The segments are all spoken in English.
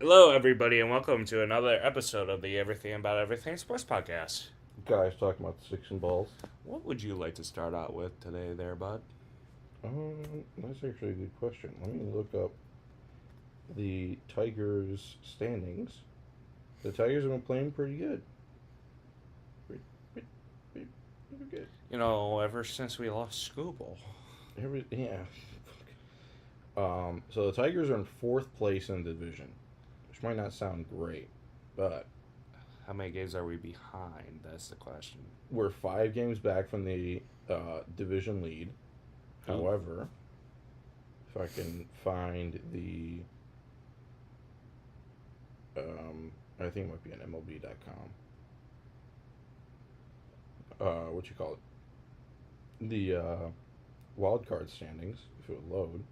Hello, everybody, and welcome to another episode of the Everything About Everything Sports Podcast. Guys talking about sticks and balls. What would you like to start out with today, there, bud? That's actually a good question. Let me look up the Tigers' standings. The Tigers have been playing pretty good. Pretty, pretty good. Ever since we lost Scooble. Yeah. So the Tigers are in fourth place in the division, which might not sound great, but How many games are we behind? That's the question. we're 5 games back from the division lead. However, if I can find the, I think it might be on MLB.com. What you call it? The wild card standings, if it would load.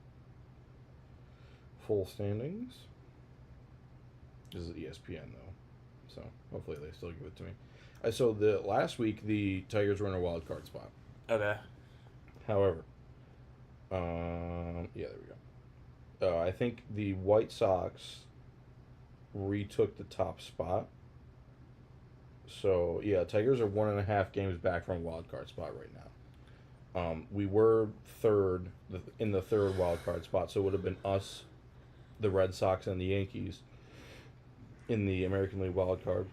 Full standings. This is ESPN though, so hopefully they still give it to me. So the last week the Tigers were in a wild card spot. Okay. However, yeah, there we go. I think the White Sox retook the top spot. So yeah, Tigers are 1.5 games back from a wild card spot right now. We were third in the third wild card spot, so it would have been us, the Red Sox, and the Yankees in the American League wild card.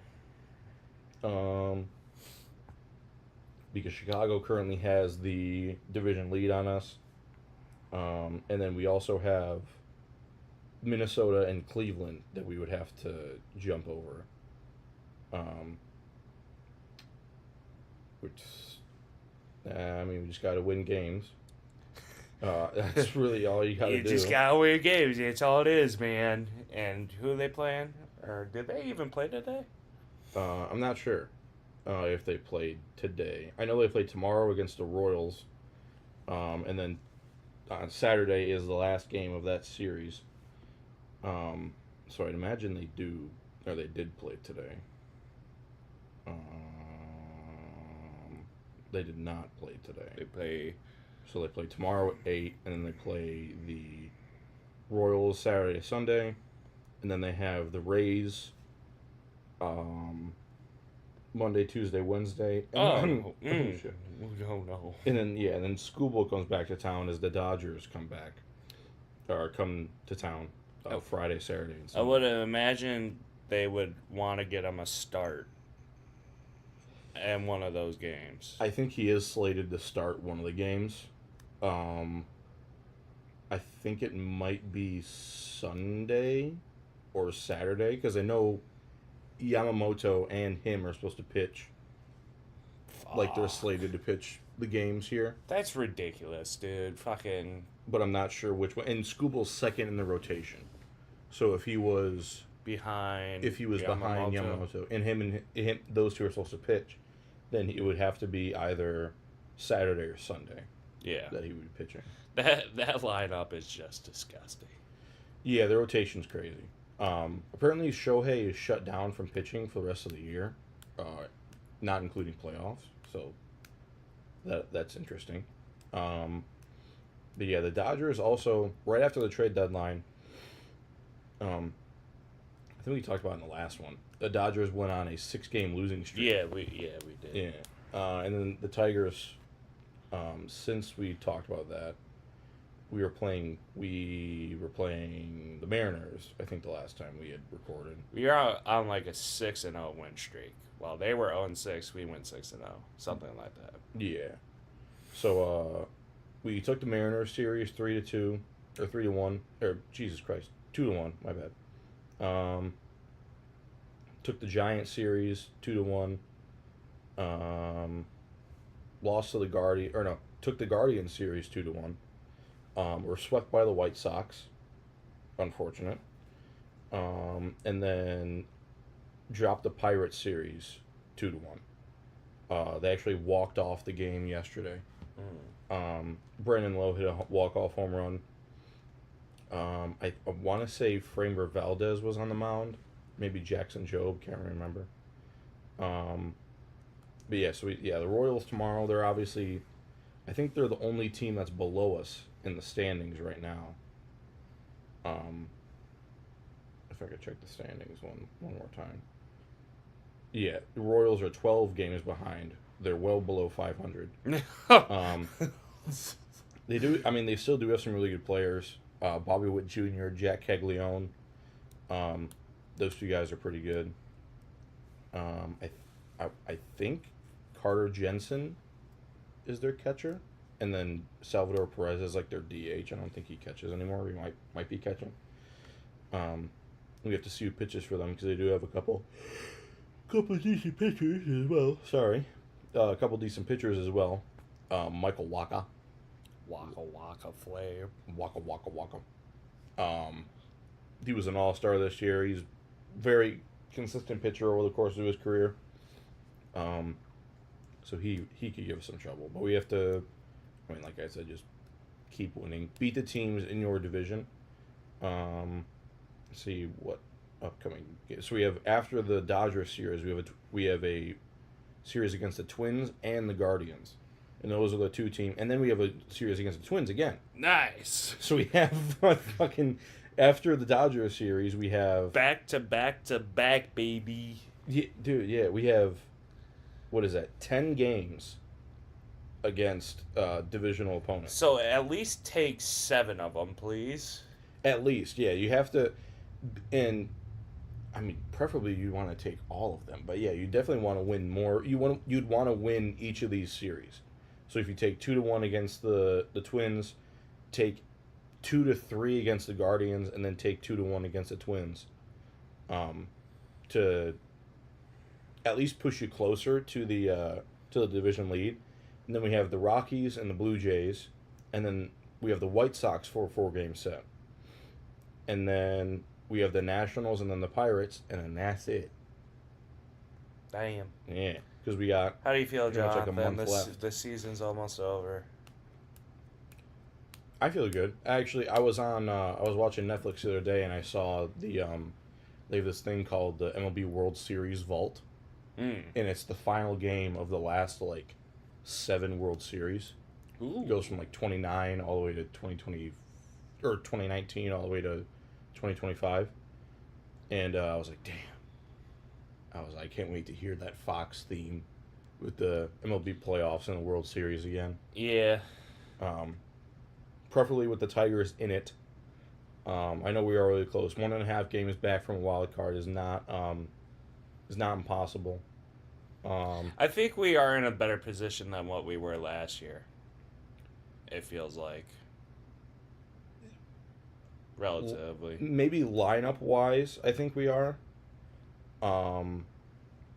Because Chicago currently has the division lead on us. And then we also have Minnesota and Cleveland that we would have to jump over. Which, we just got to win games. That's really all you got to You do. just gotta win games. That's all it is, man. And who are they playing? Or did they even play today? I'm not sure if they played today. I know they played tomorrow against the Royals. And then on Saturday is the last game of that series. So I'd imagine they do, or they did play today. They did not play today. They play. So they play tomorrow at 8, and then they play the Royals Saturday, Sunday, and then they have the Rays Monday, Tuesday, Wednesday. Shit. Oh, no. And then Schoolbook comes back to town as the Dodgers come back, or come to town Friday, Saturday, and I Sunday. would imagine they would want to get him a start in one of those games. I think he is slated to start one of the games. I think it might be Sunday or Saturday because I know Yamamoto and him are supposed to pitch. Like they're slated to pitch the games here, That's ridiculous, dude. Fucking. but I'm not sure which one. And Scooble's second in the rotation, so if he was Behind behind Yamamoto and him, those two are supposed to pitch, then it would have to be either Saturday or Sunday Yeah. that he would be pitching. That lineup is just disgusting. Yeah, the rotation's crazy. Apparently, Shohei is shut down from pitching for the rest of the year, not including playoffs. So that's interesting. But yeah, the Dodgers also right after the trade deadline. I think we talked about it in the last one. The Dodgers went on a 6-game losing streak. Yeah, we did. Yeah, and then the Tigers. Since we talked about that, we were playing the Mariners. I think the last time we had recorded. We were on like a 6-0 win streak. While they were 0-6, we went 6-0, something like that. Yeah. So we took the Mariners series 3-2 or 3-1 or Jesus Christ 2-1. My bad. Took the Giants series 2-1. Lost to the Guardian or no, took the Guardian series 2-1. Were swept by the White Sox. Unfortunate. And then dropped the Pirates series 2-1. They actually walked off the game yesterday. Brandon Lowe hit a walk-off home run. I want to say Framber Valdez was on the mound. Maybe Jackson Jobe, can't remember. But yeah, the Royals tomorrow, they're obviously, I think they're the only team that's below us in the standings right now. If if I could check the standings one more time. Yeah, the Royals are 12 games behind. They're well below 500. Um, they do. I mean, they still do have some really good players. Bobby Witt Jr., Jack Caglione. Those two guys are pretty good. I think Carter Jensen is their catcher, and then Salvador Perez is like their DH. I don't think he catches anymore. He might be catching. We have to see who pitches for them because they do have a couple decent pitchers as well. Sorry, a couple decent pitchers as well. Michael Waka. Waka Waka Flame. Waka Waka Waka. He was an all-star this year. He's very consistent pitcher over the course of his career. So he could give us some trouble. But we have to, I mean, like I said, just keep winning. Beat the teams in your division. See what upcoming. So we have, after the Dodgers series, we have a series against the Twins and the Guardians. And those are the two teams. And then we have a series against the Twins again. Nice. So we have fucking, after the Dodgers series, we have... Back to back to back, baby. Yeah, dude, yeah, we have, what is that, 10 games against divisional opponents. So at least take 7 of them, please. At least, yeah. You have to, and, I mean, preferably you want to take all of them. But yeah, you definitely want to win more. You'd want to win each of these series. So if you take 2-1 against the Twins, take 2-3 against the Guardians, and then take 2-1 against the Twins, to at least push you closer to the division lead. And then we have the Rockies and the Blue Jays, and then we have the White Sox for a 4-game set. And then we have the Nationals and then the Pirates, and then that's it. Damn. Yeah, because we got... How do you feel, pretty much like a Jonathan? month left. The season's almost over. I feel good. Actually, I was watching Netflix the other day, and I saw they have this thing called the MLB World Series Vault, and it's the final game of the last 7 World Series. Ooh. It goes from 29 all the way to 2020, or 2019 all the way to 2025, and I was like, damn. I can't wait to hear that Fox theme with the MLB playoffs and the World Series again. Yeah. Preferably with the Tigers in it. I know we are really close. 1.5 games back from a wild card is not impossible. I think we are in a better position than what we were last year. It feels like. Relatively. Maybe lineup wise, I think we are. I'm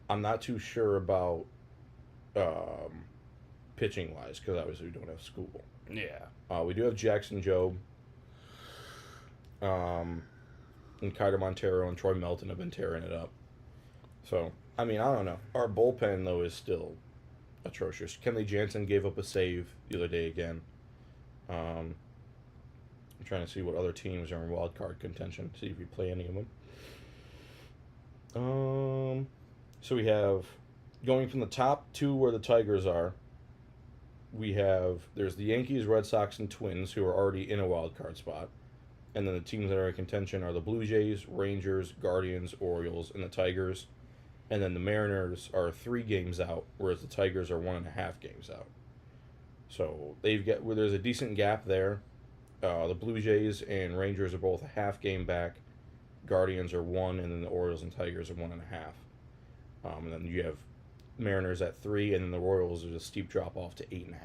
not too sure about pitching wise because obviously we don't have school. Yeah. We do have Jackson Jobe, and Kyler Montero and Troy Melton have been tearing it up. So, I mean, I don't know. Our bullpen, though, is still atrocious. Kenley Jansen gave up a save the other day again. I'm trying to see what other teams are in wild card contention, see if we play any of them. So we have, going from the top 2 where the Tigers are, there's the Yankees, Red Sox, and Twins who are already in a wild card spot. And then the teams that are in contention are the Blue Jays, Rangers, Guardians, Orioles, and the Tigers. And then the Mariners are 3 games out, whereas the Tigers are 1.5 games out. So there's a decent gap there. The Blue Jays and Rangers are both a half game back. Guardians are 1, and then the Orioles and Tigers are 1.5. And then you have Mariners at 3, and then the Royals is a steep drop off to 8.5.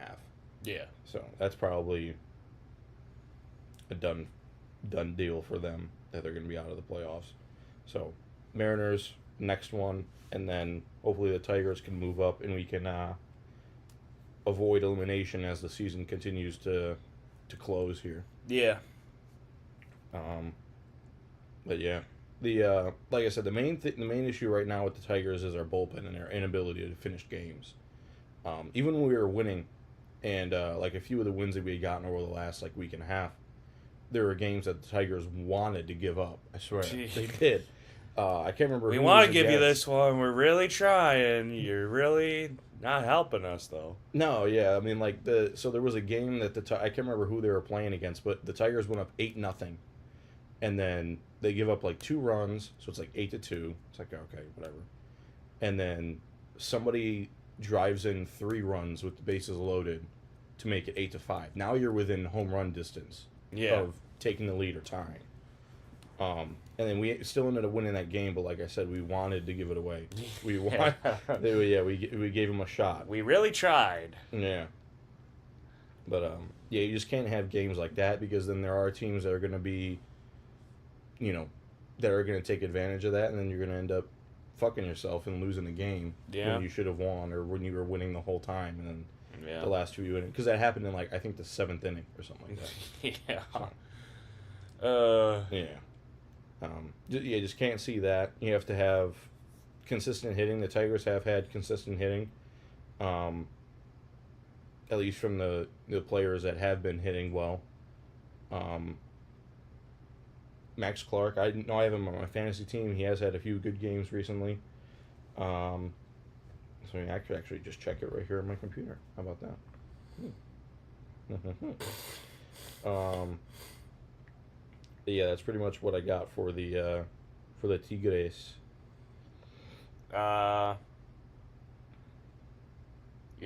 Yeah. So that's probably a done deal for them that they're going to be out of the playoffs. So Mariners next one, and then hopefully the Tigers can move up and we can avoid elimination as the season continues to close here. Yeah. But yeah, the like I said, the main issue right now with the Tigers is our bullpen and their inability to finish games. Even when we were winning, and a few of the wins that we had gotten over the last week and a half, there were games that the Tigers wanted to give up. I swear they did. I can't remember. We want to give you this one. We're really trying. You're really not helping us, though. No, yeah. I mean, so there was a game that I can't remember who they were playing against, but the Tigers went up 8-0, and then they give up like 2 runs, so it's like 8-2. It's like okay, whatever. And then somebody drives in 3 runs with the bases loaded to make it 8-5. Now you're within home run distance of taking the lead or tying. And then we still ended up winning that game, but like I said, we wanted to give it away. We we gave them a shot. We really tried. Yeah. But you just can't have games like that because then there are teams that are going to be, that are going to take advantage of that, and then you're going to end up fucking yourself and losing the game when you should have won or when you were winning the whole time, and then the last 2 you win, because that happened in like I think the 7th inning or something like that. You just can't see that. You have to have consistent hitting. The Tigers have had consistent hitting, at least from the players that have been hitting well. Max Clark, I know I have him on my fantasy team. He has had a few good games recently. So I could actually just check it right here on my computer. How about that? Yeah, that's pretty much what I got for the Tigres. You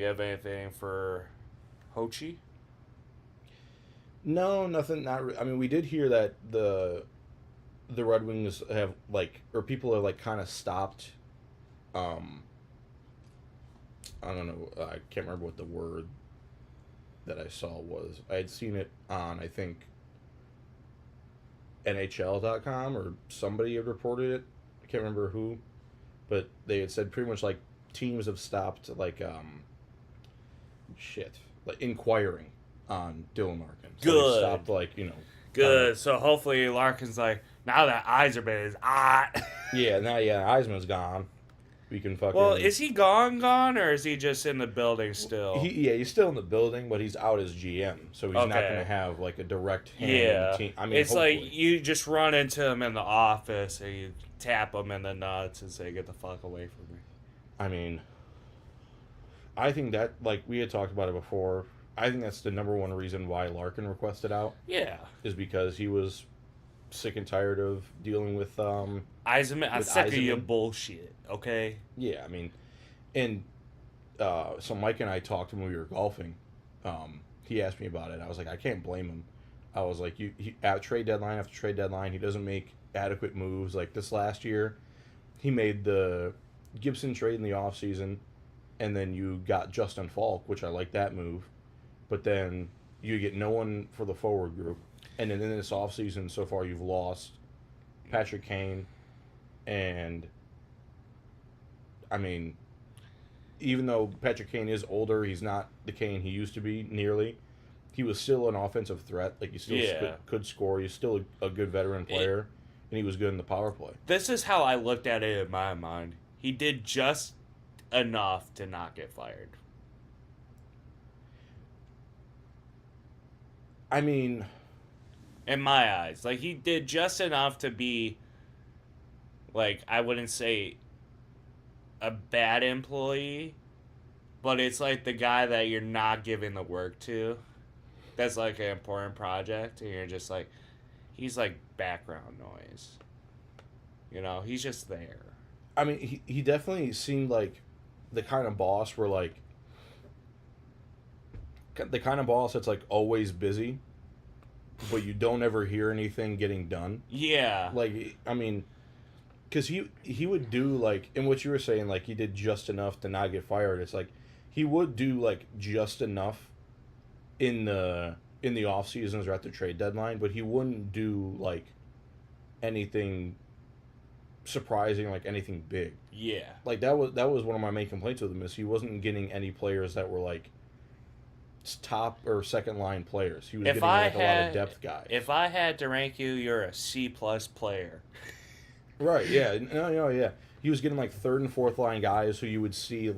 have anything for Hochi? No, nothing. I mean, we did hear that the Red Wings have people have kind of stopped. I don't know. I can't remember what the word that I saw was. I had seen it on, I think, NHL.com, or somebody had reported it. I can't remember who, but they had said pretty much teams have stopped inquiring on Dylan Larkin. So Good. they stopped Good. So hopefully Larkin's like, now that Eiserman is hot. Eisman's gone. We can fucking. Well, is he gone, or is he just in the building still? He's still in the building, but he's out as GM, so he's not going to have a direct hand in the team. I mean, it's hopefully. Like you just run into him in the office and you tap him in the nuts and say, "Get the fuck away from me." I mean, I think that we had talked about it before. I think that's the number one reason why Larkin requested out. Yeah, is because he was sick and tired of dealing with Eiserman. I'm sick of your bullshit. Okay. Yeah, I mean, and so Mike and I talked when we were golfing. He asked me about it. I was like, I can't blame him. I was like, at trade deadline after trade deadline, he doesn't make adequate moves. Like this last year, he made the Gibson trade in the offseason, and then you got Justin Falk, which I like that move. But then you get no one for the forward group. And then in this offseason, so far, you've lost Patrick Kane. And, I mean, even though Patrick Kane is older, he's not the Kane he used to be, nearly. He was still an offensive threat. He still could score. He's still a good veteran player. And he was good in the power play. This is how I looked at it in my mind. He did just enough to not get fired. I mean, in my eyes, he did just enough to be, I wouldn't say a bad employee, but it's the guy that you're not giving the work to. That's an important project, and you're just he's background noise. He's just there. I mean, he definitely seemed like the kind of boss where the kind of boss that's always busy, but you don't ever hear anything getting done. Yeah. I mean, because he would do and what you were saying, he did just enough to not get fired. It's he would do just enough in the off seasons or at the trade deadline, but he wouldn't do anything surprising, anything big. Yeah. That was one of my main complaints with him, is he wasn't getting any players that were top or second line players. He was getting a lot of depth guys. If I had to rank you, you're a C+ player. Right, yeah. No, yeah. He was getting third and fourth line guys who you would see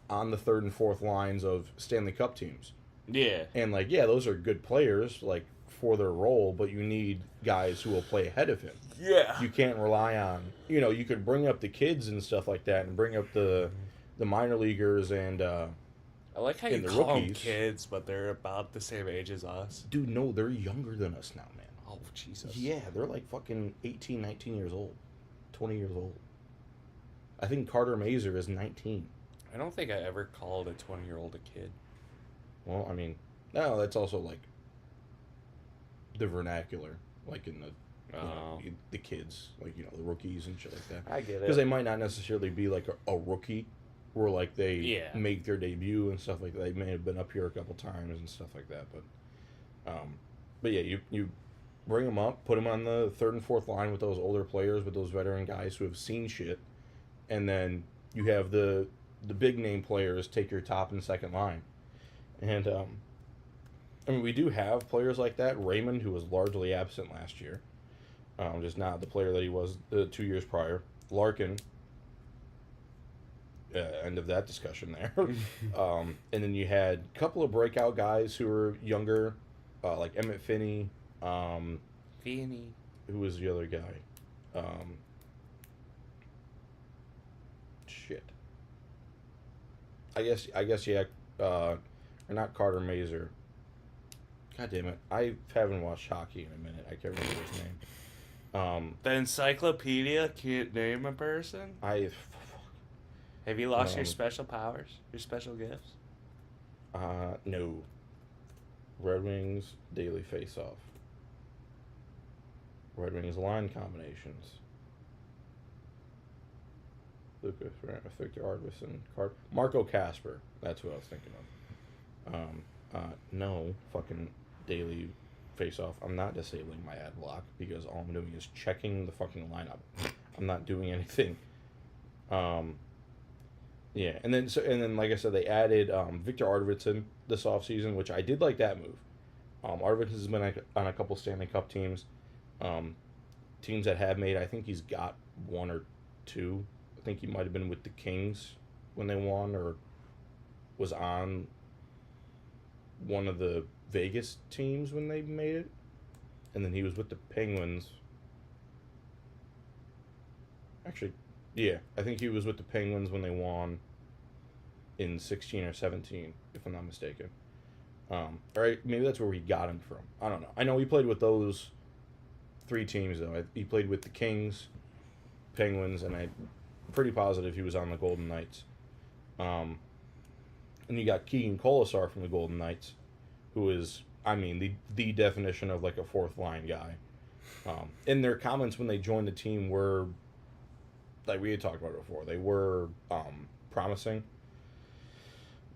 on the third and fourth lines of Stanley Cup teams. Yeah. And those are good players for their role, but you need guys who will play ahead of him. Yeah. You can't rely on, you could bring up the kids and stuff like that, and bring up the minor leaguers and I like how you call them kids, but they're about the same age as us. Dude, no, they're younger than us now, man. Oh, Jesus. Yeah, they're like fucking 18, 19 years old, 20 years old. I think Carter Mazer is 19. I don't think I ever called a 20-year-old a kid. Well, I mean, no, that's also like the vernacular, like in the Oh. the kids, like the rookies and shit like that. I get Because they might not necessarily be like a rookie, where like they Yeah. make their debut and stuff like that. They may have been up here a couple times and stuff like that, but yeah, you bring them up, put them on the third and fourth line with those older players, with those veteran guys who have seen shit, and then you have the big name players take your top and second line, and I mean, we do have players like that. Raymond, who was largely absent last year, just not the player that he was the 2 years prior. Larkin, end of that discussion there. And then you had a couple of breakout guys who were younger, like Emmett Finney. Finney. Who was the other guy? Shit. I guess yeah. Or not Carter Mazer. God damn it! I haven't watched hockey in a minute. I can't remember his name. The encyclopedia can't name a person? Have you lost your special powers? Your special gifts? No. Red Wings daily face-off. Red Wings line combinations. Lucas, Victor Arvidsson, Marco Casper. That's who I was thinking of. No fucking daily face-off. I'm not disabling my ad block because all I'm doing is checking the fucking lineup. I'm not doing anything. Yeah, and then like I said, they added Victor Arvidsson this offseason, which I did like that move. Arvidsson has been on a couple Stanley Cup teams. Teams that have made, I think he's got one or two. I think he might have been with the Kings when they won, or was on one of the Vegas teams when they made it. And then he was with the Penguins. Actually, yeah, I think he was with the Penguins when they won in 16 or 17, if I'm not mistaken. Or maybe that's where he got him from. I don't know. I know he played with those three teams, though. He played with the Kings, Penguins, and I'm pretty positive he was on the Golden Knights. And you got Keegan Colasar from the Golden Knights, who is, I mean, the definition of like a fourth line guy. And their comments when they joined the team were, like we had talked about it before, they were promising.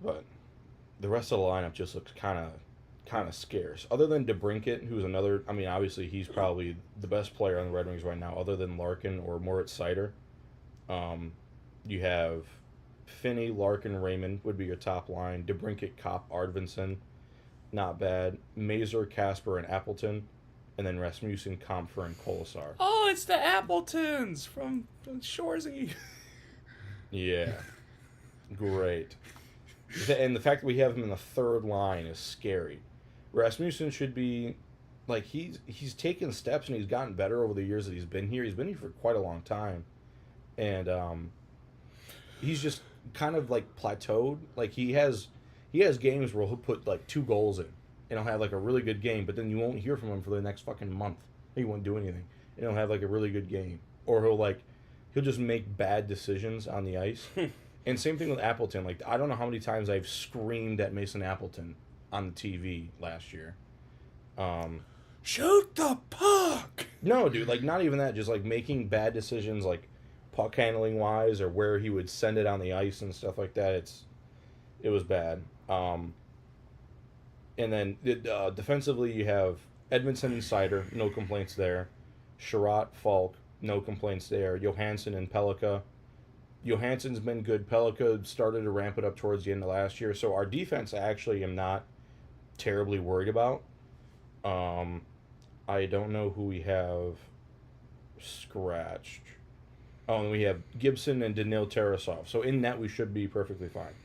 But the rest of the lineup just looks kind of scarce. Other than DeBrincat, who's another, I mean, obviously he's probably the best player on the Red Wings right now, other than Larkin or Moritz Seider. You have Finney, Larkin, Raymond would be your top line. DeBrincat, Kopp, Arvidsson, not bad. Mazer, Casper, and Appleton. And then Rasmussen, Comfer, and Colasar. Oh, it's the Appletons from Shoresy. Yeah. Great. And the fact that we have him in the third line is scary. Rasmussen should be, like, he's taken steps and he's gotten better over the years that he's been here. He's been here for quite a long time. And he's just kind of, like, plateaued. Like, he has games where he'll put, like, 2 goals in. And he'll have, like, a really good game. But then you won't hear from him for the next fucking month. He won't do anything. And he'll have, like, a really good game. Or he'll just make bad decisions on the ice. And same thing with Appleton. Like, I don't know how many times I've screamed at Mason Appleton on the TV last year. Shoot the puck! No, dude, like, not even that. Just, like, making bad decisions, like, puck handling wise, or where he would send it on the ice and stuff like that. It was bad. And then defensively, you have Edmondson and Seider, no complaints there. Sherratt, Falk, no complaints there. Johansson and Pellikka. Johansson's been good. Pellikka started to ramp it up towards the end of last year. So our defense, I actually am not terribly worried about. I don't know who we have scratched. Oh, and we have Gibson and Danil Tarasov. So in that, we should be perfectly fine.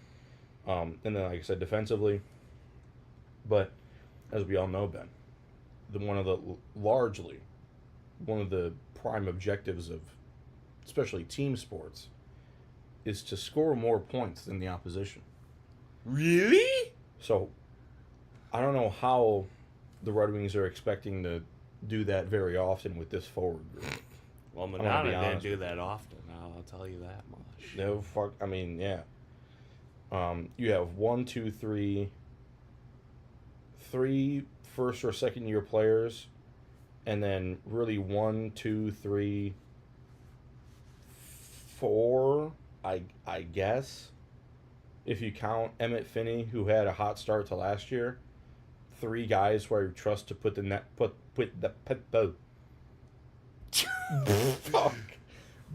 And then, like I said, defensively. But as we all know, Ben, one of the prime objectives of especially team sports is to score more points than the opposition. Really? So I don't know how the Red Wings are expecting to do that very often with this forward group. Well, gonna Manana be didn't honest do with that often. I'll tell you that much. No fuck. I mean, yeah. You have three first or second year players, and then really 1, 2, 3, 4. I guess, if you count Emmett Finney, who had a hot start to last year. 3 guys who I trust to put the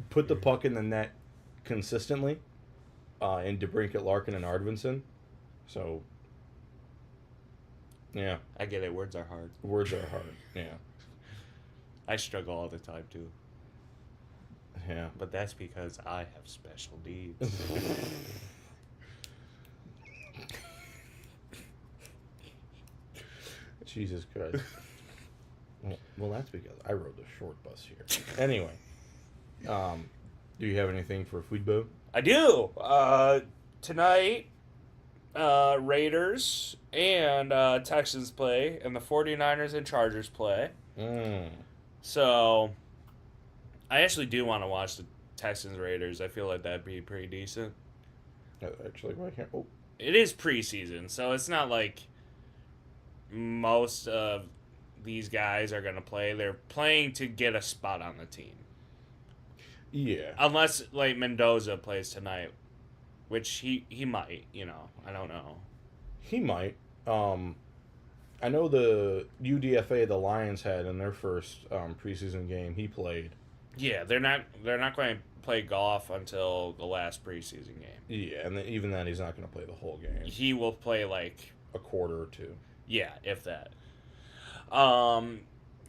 put the puck in the net consistently, in DeBrincat, Larkin, and Arvidsson. So, yeah, I get it. Words are hard. words are hard. Yeah, I struggle all the time, too. yeah. But that's because I have special needs. Jesus Christ. Well, that's because I rode the short bus here. Anyway, do you have anything for Football? I do. Tonight, Raiders and Texans play, and the 49ers and Chargers play. So, I actually do want to watch the Texans Raiders. I feel like that'd be pretty decent. Actually, right here. Oh, It is preseason, so it's not like most of these guys are going to play. They're playing to get a spot on the team. yeah. Unless, like, Mendoza plays tonight, which he might, I don't know. He might. I know the UDFA the Lions had in their first preseason game. He played. Yeah, they're not going to play golf until the last preseason game. Yeah, and even then, he's not going to play the whole game. He will play, like, A quarter or two. yeah, if that.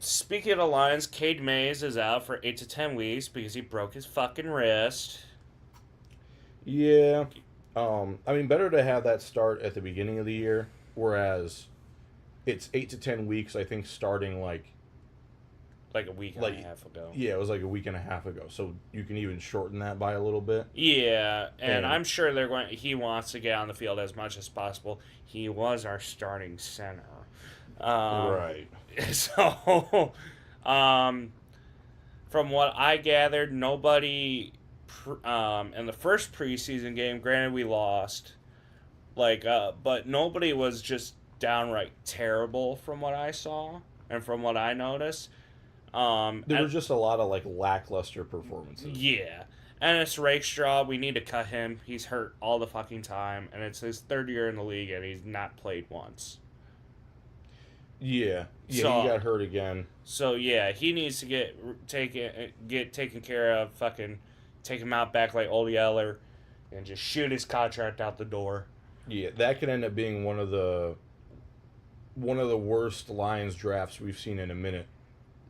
Speaking of the Lions, Cade Mays is out for 8 to 10 weeks because he broke his fucking wrist. Yeah. I mean, better to have that start at the beginning of the year, whereas it's 8 to 10 weeks, I think, starting like a week and a half ago. Yeah, it was like a week and a half ago. So you can even shorten that by a little bit. Yeah, and I'm sure he wants to get on the field as much as possible. He was our starting center. Right. So, from what I gathered, nobody in the first preseason game, granted we lost, but nobody was just downright terrible from what I saw and from what I noticed. There were just a lot of lackluster performances. Yeah. And it's Rakestraw. We need to cut him. He's hurt all the fucking time, and it's his 3rd year in the league, and he's not played once. Yeah, So- he got hurt again. So yeah, he needs to get taken care of. Fucking take him out back like Old Yeller, and just shoot his contract out the door. Yeah, that could end up being one of the worst Lions drafts we've seen in a minute.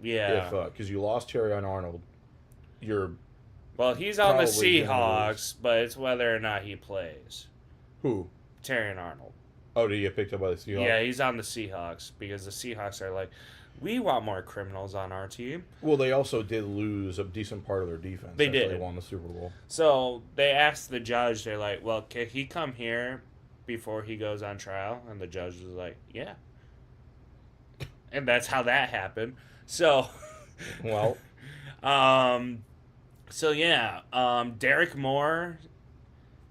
Yeah. Because you lost Terrion Arnold, Well, he's on the probably gonna Seahawks, but it's whether or not he plays. who? Terrion Arnold. Oh, did he get picked up by the Seahawks? Yeah, he's on the Seahawks because the Seahawks are like, we want more criminals on our team. Well, they also did lose a decent part of their defense. They after did. They won the Super Bowl. So they asked the judge, they're like, well, can he come here before he goes on trial? And the judge was like, yeah. And that's how that happened. So, Well, Derek Moore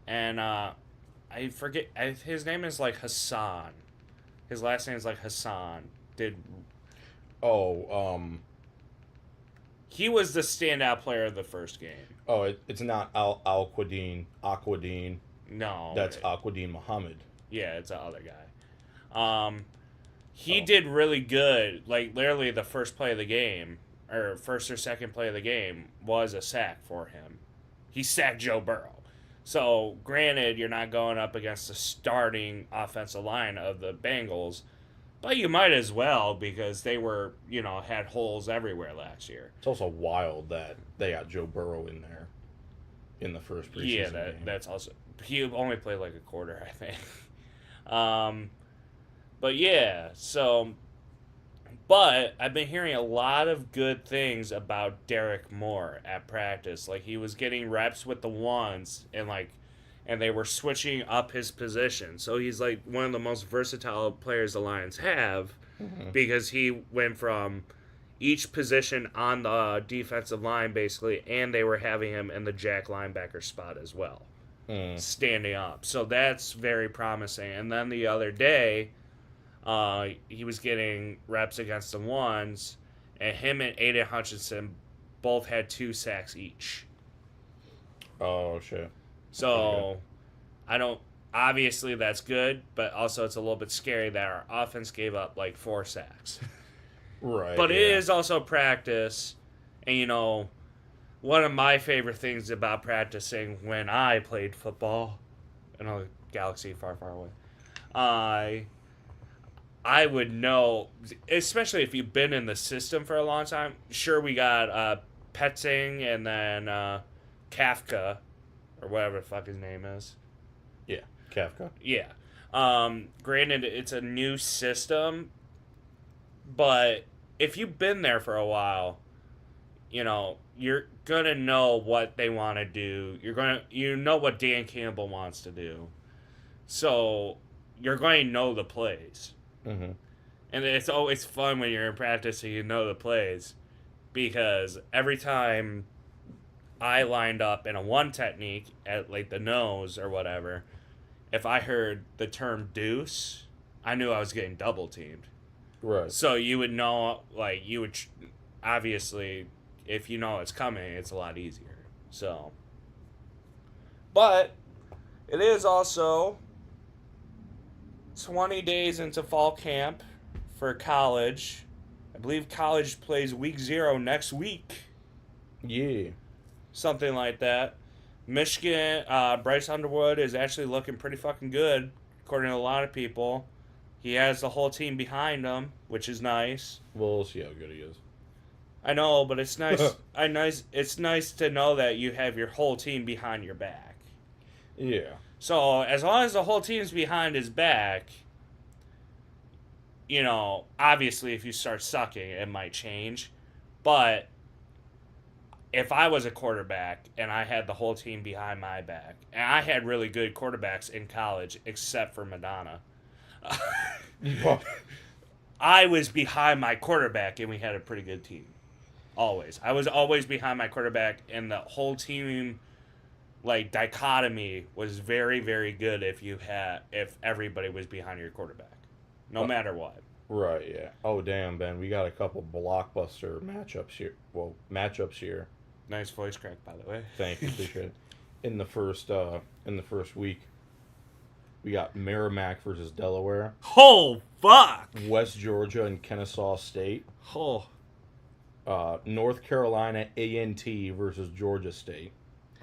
and I forget his name is like Hassan. His last name is like Hassan. He was the standout player of the first game. it's not Aquadine. No. That's Aquadine Muhammad. Yeah, it's the other guy. He did really good. Like, literally the first play of the game, or first or second play of the game, was a sack for him. He sacked Joe Burrow. So, granted, you're not going up against the starting offensive line of the Bengals, but you might as well because they were, had holes everywhere last year. It's also wild that they got Joe Burrow in there in the first preseason game. That's also... He only played like a quarter, I think. But yeah, so... But I've been hearing a lot of good things about Derek Moore at practice. Like, he was getting reps with the ones, and they were switching up his position. So he's like one of the most versatile players the Lions have, because he went from each position on the defensive line, basically, and they were having him in the jack linebacker spot as well, standing up. So that's very promising. And then the other day, he was getting reps against the ones, and him and Aiden Hutchinson both had 2 sacks each. Oh, shit. So, I don't. Obviously, that's good, but also it's a little bit scary that our offense gave up like 4 sacks. Right. But it is also practice, and one of my favorite things about practicing when I played football in a galaxy far, far away, I would know, especially if you've been in the system for a long time. Sure, we got Petzing and then Kafka, or whatever the fuck his name is. Yeah, Kafka. Yeah. Granted, it's a new system, but if you've been there for a while, you're gonna know what they want to do. You know what Dan Campbell wants to do, so you're going to know the plays. Mm-hmm. And it's always fun when you're in practice and you know the plays, because every time I lined up in a one technique at like the nose or whatever, if I heard the term deuce, I knew I was getting double teamed. Right. So you would know, like, obviously, if you know it's coming, it's a lot easier. So, but it is also 20 days into fall camp for college. I believe college plays week 0 next week. Yeah. Something like that. Michigan, Bryce Underwood is actually looking pretty fucking good, according to a lot of people. He has the whole team behind him, which is nice. We'll see how good he is. I know, but it's nice. It's nice to know that you have your whole team behind your back. Yeah. So as long as the whole team's behind his back, obviously if you start sucking, it might change. But if I was a quarterback and I had the whole team behind my back, and I had really good quarterbacks in college, except for Madonna, I was behind my quarterback and we had a pretty good team. Always. I was always behind my quarterback, and the whole team, like, dichotomy was very, very good if everybody was behind your quarterback. No matter what. Right, yeah. Oh, damn, Ben. We got a couple blockbuster matchups here. Nice voice crack, by the way. Thank you, appreciate it. In the first week, we got Merrimack versus Delaware. Oh, fuck! West Georgia and Kennesaw State. Oh. North Carolina A&T versus Georgia State.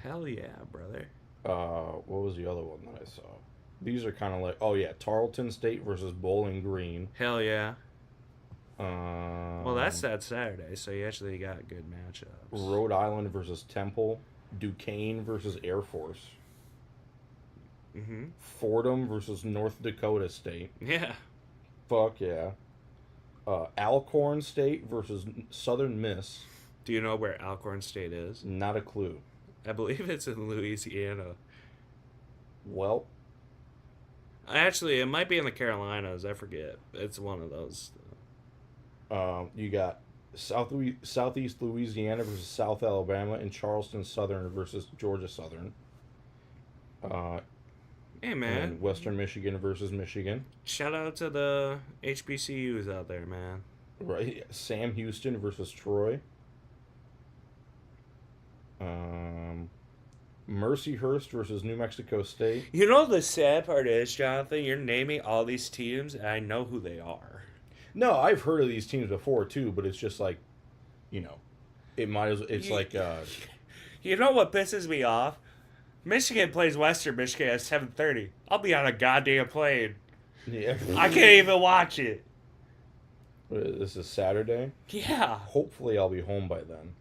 Hell yeah, brother. What was the other one that I saw? These are kind of like, Tarleton State versus Bowling Green. Hell yeah. Well, that's that Saturday, so you actually got good matchups. Rhode Island versus Temple. Duquesne versus Air Force. Mm-hmm. Fordham versus North Dakota State. Yeah. Fuck yeah. Alcorn State versus Southern Miss. Do you know where Alcorn State is? Not a clue. I believe it's in Louisiana. Well, actually, it might be in the Carolinas. I forget. It's one of those. You got Southeast Louisiana versus South Alabama, and Charleston Southern versus Georgia Southern. Hey, man. And Western Michigan versus Michigan. Shout out to the HBCUs out there, man. Right. Sam Houston versus Troy. Mercyhurst versus New Mexico State. You know the sad part is, Jonathan, you're naming all these teams, and I know who they are. No, I've heard of these teams before, too, but it's just like, it might as it's like... You know what pisses me off? Michigan plays Western Michigan at 7:30. I'll be on a goddamn plane. Yeah. I can't even watch it. This is Saturday? Yeah. Hopefully I'll be home by then.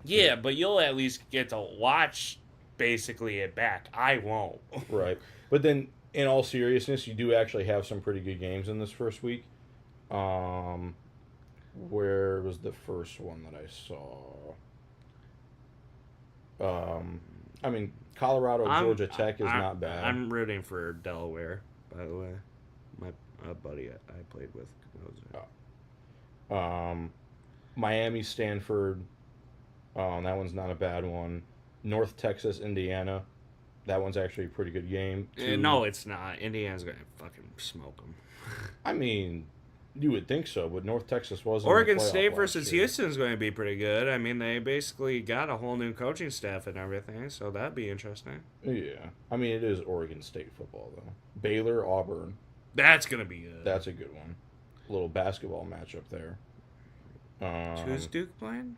Yeah, but you'll at least get to watch basically it back. I won't. Right. But then, in all seriousness, you do actually have some pretty good games in this first week. Where was the first one that I saw? Colorado Georgia Tech is not bad. I'm rooting for Delaware, by the way. a buddy I played with goes there. Miami, Stanford. That one's not a bad one. North Texas, Indiana. That one's actually a pretty good game. No, it's not. Indiana's gonna fucking smoke them. I mean, you would think so, but North Texas was. Oregon State versus Houston is going to be pretty good. I mean, they basically got a whole new coaching staff and everything, so that'd be interesting. Yeah, I mean it is Oregon State football though. Baylor, Auburn. That's gonna be good. That's a good one. A little basketball matchup there. Who's Duke playing?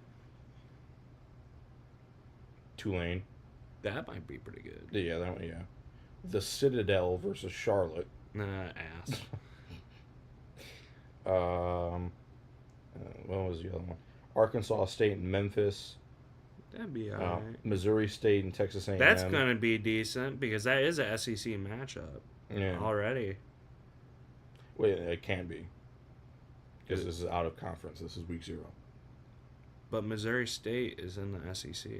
Tulane. That might be pretty good. Yeah, that one. Yeah. The Citadel versus Charlotte. Ass. What was the other one? Arkansas State and Memphis. That'd be alright. Missouri State and Texas A&M. That's gonna be decent because that is a SEC matchup. Yeah. Already. Wait, it can be. Because this is out of conference. This is week 0. But Missouri State is in the SEC.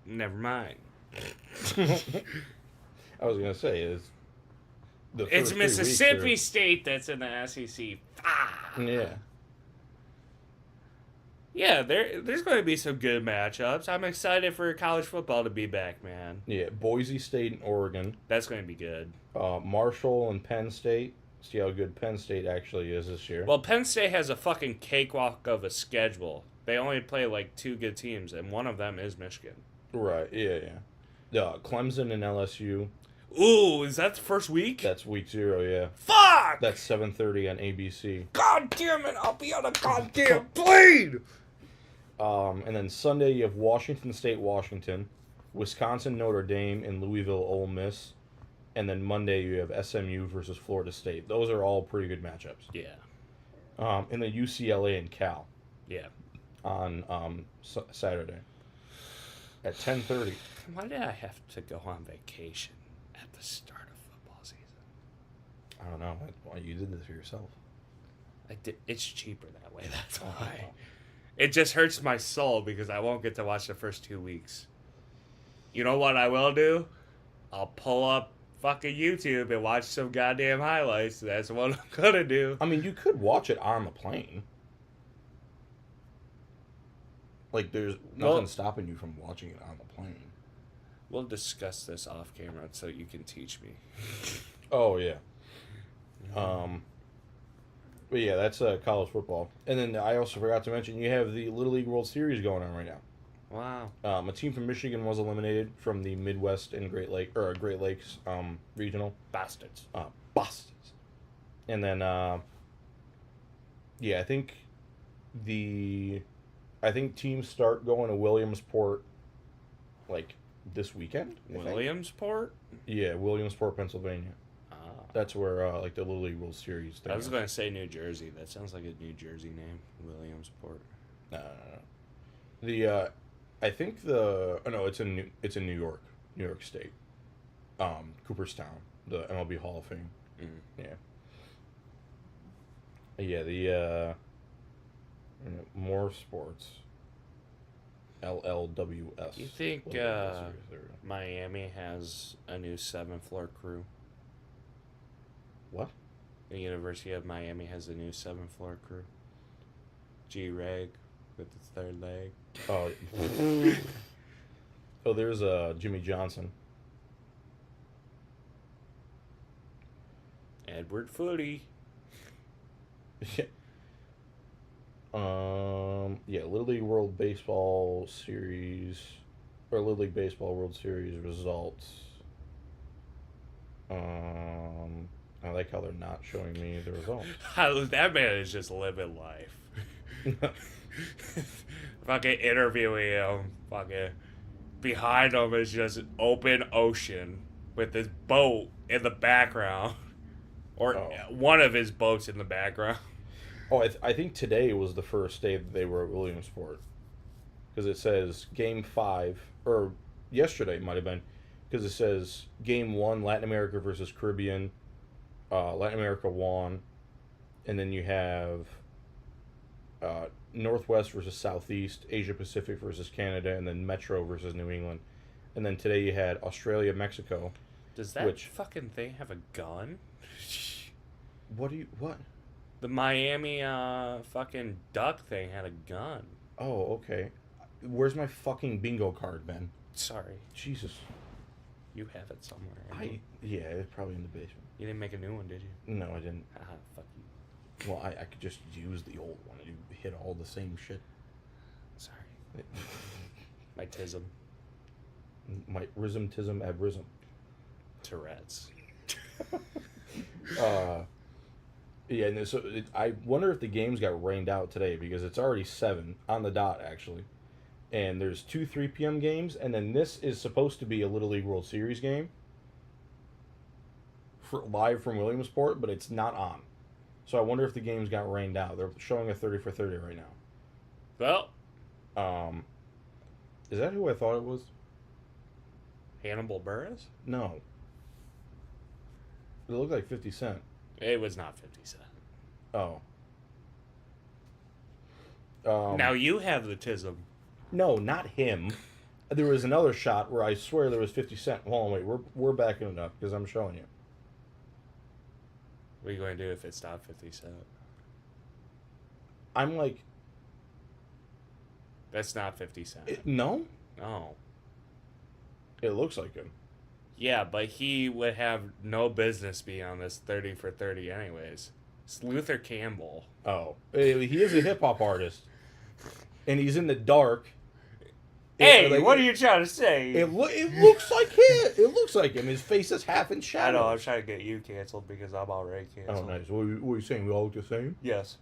Never mind. I was gonna say it's Mississippi State that's in the SEC. Ah. Yeah. Yeah, there's going to be some good matchups. I'm excited for college football to be back, man. Yeah, Boise State and Oregon. That's going to be good. Marshall and Penn State. See how good Penn State actually is this year. Well, Penn State has a fucking cakewalk of a schedule. They only play like 2 good teams, and one of them is Michigan. Right, yeah. Clemson and LSU. Ooh, is that the first week? That's week 0, yeah. Fuck! That's 7:30 on ABC. God damn it, I'll be on a goddamn plane! And then Sunday you have Washington State, Washington, Wisconsin, Notre Dame, and Louisville, Ole Miss. And then Monday you have SMU versus Florida State. Those are all pretty good matchups. Yeah. And then UCLA and Cal. Yeah. On Saturday at 10:30. Why did I have to go on vacation at the start of football season? I don't know. Why you did this for yourself? I did. It's cheaper that way. That's why. It just hurts my soul because I won't get to watch the first 2 weeks. You know what I will do? I'll pull up fucking YouTube and watch some goddamn highlights. That's what I'm gonna do. I mean, you could watch it on the plane. Like, there's nothing stopping you from watching it on the plane. We'll discuss this off camera so you can teach me. Oh, yeah. But yeah, that's college football. And then I also forgot to mention, you have the Little League World Series going on right now. Wow. A team from Michigan was eliminated from the Midwest and Great Lakes regional. Bastards. Bastards. And then, yeah, I think teams start going to Williamsport, like, this weekend. Williamsport? Yeah, Williamsport, Pennsylvania. That's where, like, the Little League World Series thing I was going to say New Jersey. That sounds like a New Jersey name. Williamsport. No. I think it's in New York State. Cooperstown, the MLB Hall of Fame. Mm-hmm. Yeah. More sports. LLWS. You think Miami has a new 7th floor crew? What? The University of Miami has a new 7th floor crew. G-Reg with its 3rd leg. Oh, there's Jimmy Johnson. Edward Footy. Little League World Baseball Series, or Little League Baseball World Series results. I like how they're not showing me the results. That man is just living life. Fucking interviewing him. Fucking behind him is just an open ocean with his boat in the background, or one of his boats in the background. Oh, I think today was the first day that they were at Williamsport, because it says Game 5, or yesterday it might have been, because it says Game 1, Latin America versus Caribbean. Latin America won, and then you have Northwest versus Southeast, Asia Pacific versus Canada, and then Metro versus New England. And then today you had Australia, Mexico. Does that Which- fucking thing have a gun? What? The Miami fucking duck thing had a gun. Oh, okay. Where's my fucking bingo card, Ben? Sorry, Jesus. you have it somewhere. Yeah, it's probably in the basement. You didn't make a new one, did you? No, I didn't. Haha, fuck you. Well, I could just use the old one. You hit all the same shit. Sorry. My tism. My rhythm ab rhythm. Tourette's. Yeah, and so I wonder if the games got rained out today because it's already 7 on the dot actually, and there's 2 3 p.m. games, and then this is supposed to be a Little League World Series game for live from Williamsport, but it's not on. So I wonder if the games got rained out. They're showing a 30 for 30 right now. Well, Is that who I thought it was? Hannibal Buress? No. It looked like 50 Cent. It was not 50 Cent. Oh. Now you have the tism. No, not him. There was another shot where I swear there was 50 Cent. Hold on, wait. We're backing it up because I'm showing you. What are you going to do if it's not 50 Cent? I'm like, That's not 50 Cent. no? No. It looks like him. Yeah, but he would have no business being on this 30 for 30 anyways. It's Luther Campbell. Oh. He is a hip hop artist. And he's in the dark. Hey, what are you trying to say? It looks like him. It looks like him. His face is half in I shadow. know, I'm trying to get you canceled because I'm already Oh, canceled. nice. What are you saying? We all look the same? Yes.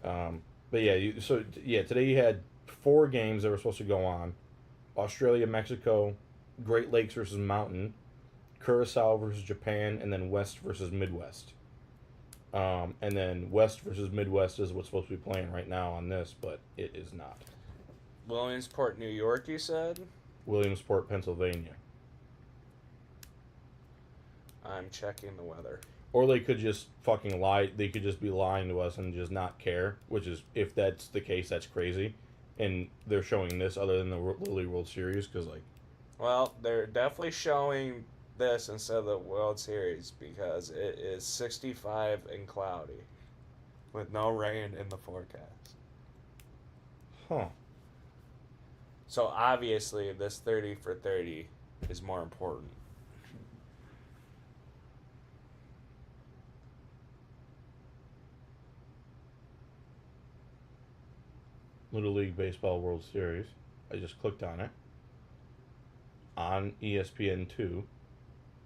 But yeah, today you had 4 games that were supposed to go on. Australia, Mexico, Great Lakes versus Mountain, Curacao versus Japan, and then West versus Midwest. And then West versus Midwest is what's supposed to be playing right now on this, but it is not. Williamsport, New York, you said? Williamsport, Pennsylvania. I'm checking the weather. Or they could just fucking lie. They could just be lying to us and just not care, which is, if that's the case, that's crazy. And they're showing this other than the Little League World Series because, like... Well, they're definitely showing this instead of the World Series because it is 65 and cloudy with no rain in the forecast. Huh. So obviously this 30 for 30 is more important. Little League Baseball World Series. I just clicked on it. On ESPN2,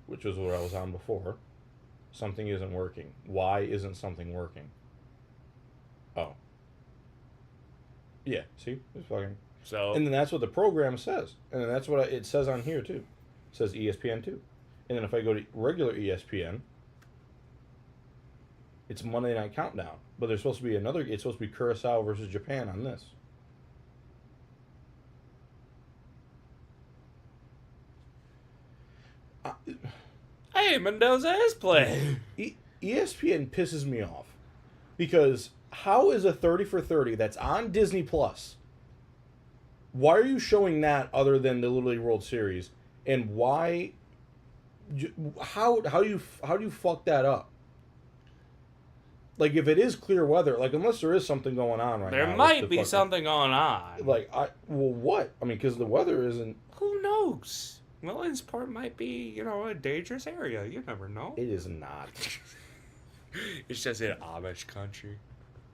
which was where I was on before. Something isn't working. Why isn't something working? Oh. Yeah, see? It's fucking... So And then that's what the program says. And then that's what it says on here, too. It says ESPN2. And then if I go to regular ESPN, it's Monday Night Countdown. But there's supposed to be another... It's supposed to be Curacao versus Japan on this. hey, Mendoza is playing. ESPN pisses me off. Because how is a 30 for 30 that's on Disney Plus? Why are you showing that other than the Little League World Series? And why... How do you fuck that up? Like, if it is clear weather, like, unless there is something going on right now. There might be something going on. Like, what? I mean, because the weather isn't... Who knows? Williamsport might be, a dangerous area. You never know. It is not. It's just in Amish country.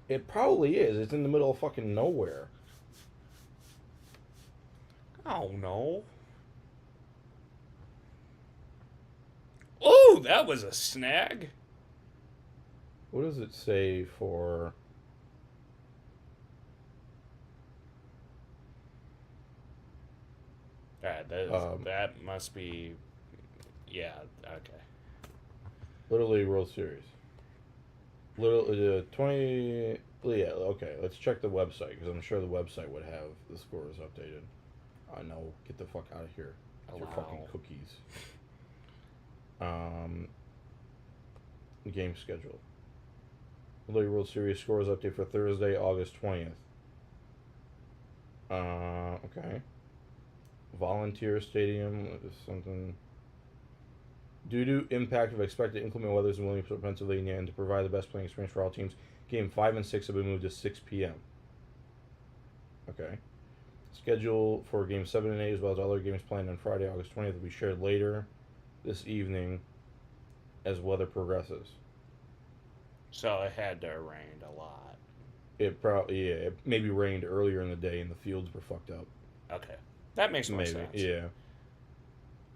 It probably is. It's in the middle of fucking nowhere. Oh, no. Oh, that was a snag. What does it say for... That must be... Yeah, okay. Little League World Series. 20... Yeah, okay. Let's check the website, because I'm sure the website would have the scores updated. I know. Get the fuck out of here. With your fucking cookies. Game schedule. Little League World Series scores update for Thursday, August 20th. Okay. Volunteer Stadium is something. Due to impact of expected inclement weather in Williamsport, Pennsylvania, and to provide the best playing experience for all teams, Game 5 and 6 have been moved to 6 p.m. Okay. Schedule for Game 7 and 8, as well as other games planned on Friday, August 20th, will be shared later this evening as weather progresses. So it had to have rained a lot. It probably, yeah, it maybe rained earlier in the day and the fields were fucked up. Okay. That makes more Maybe, sense. yeah.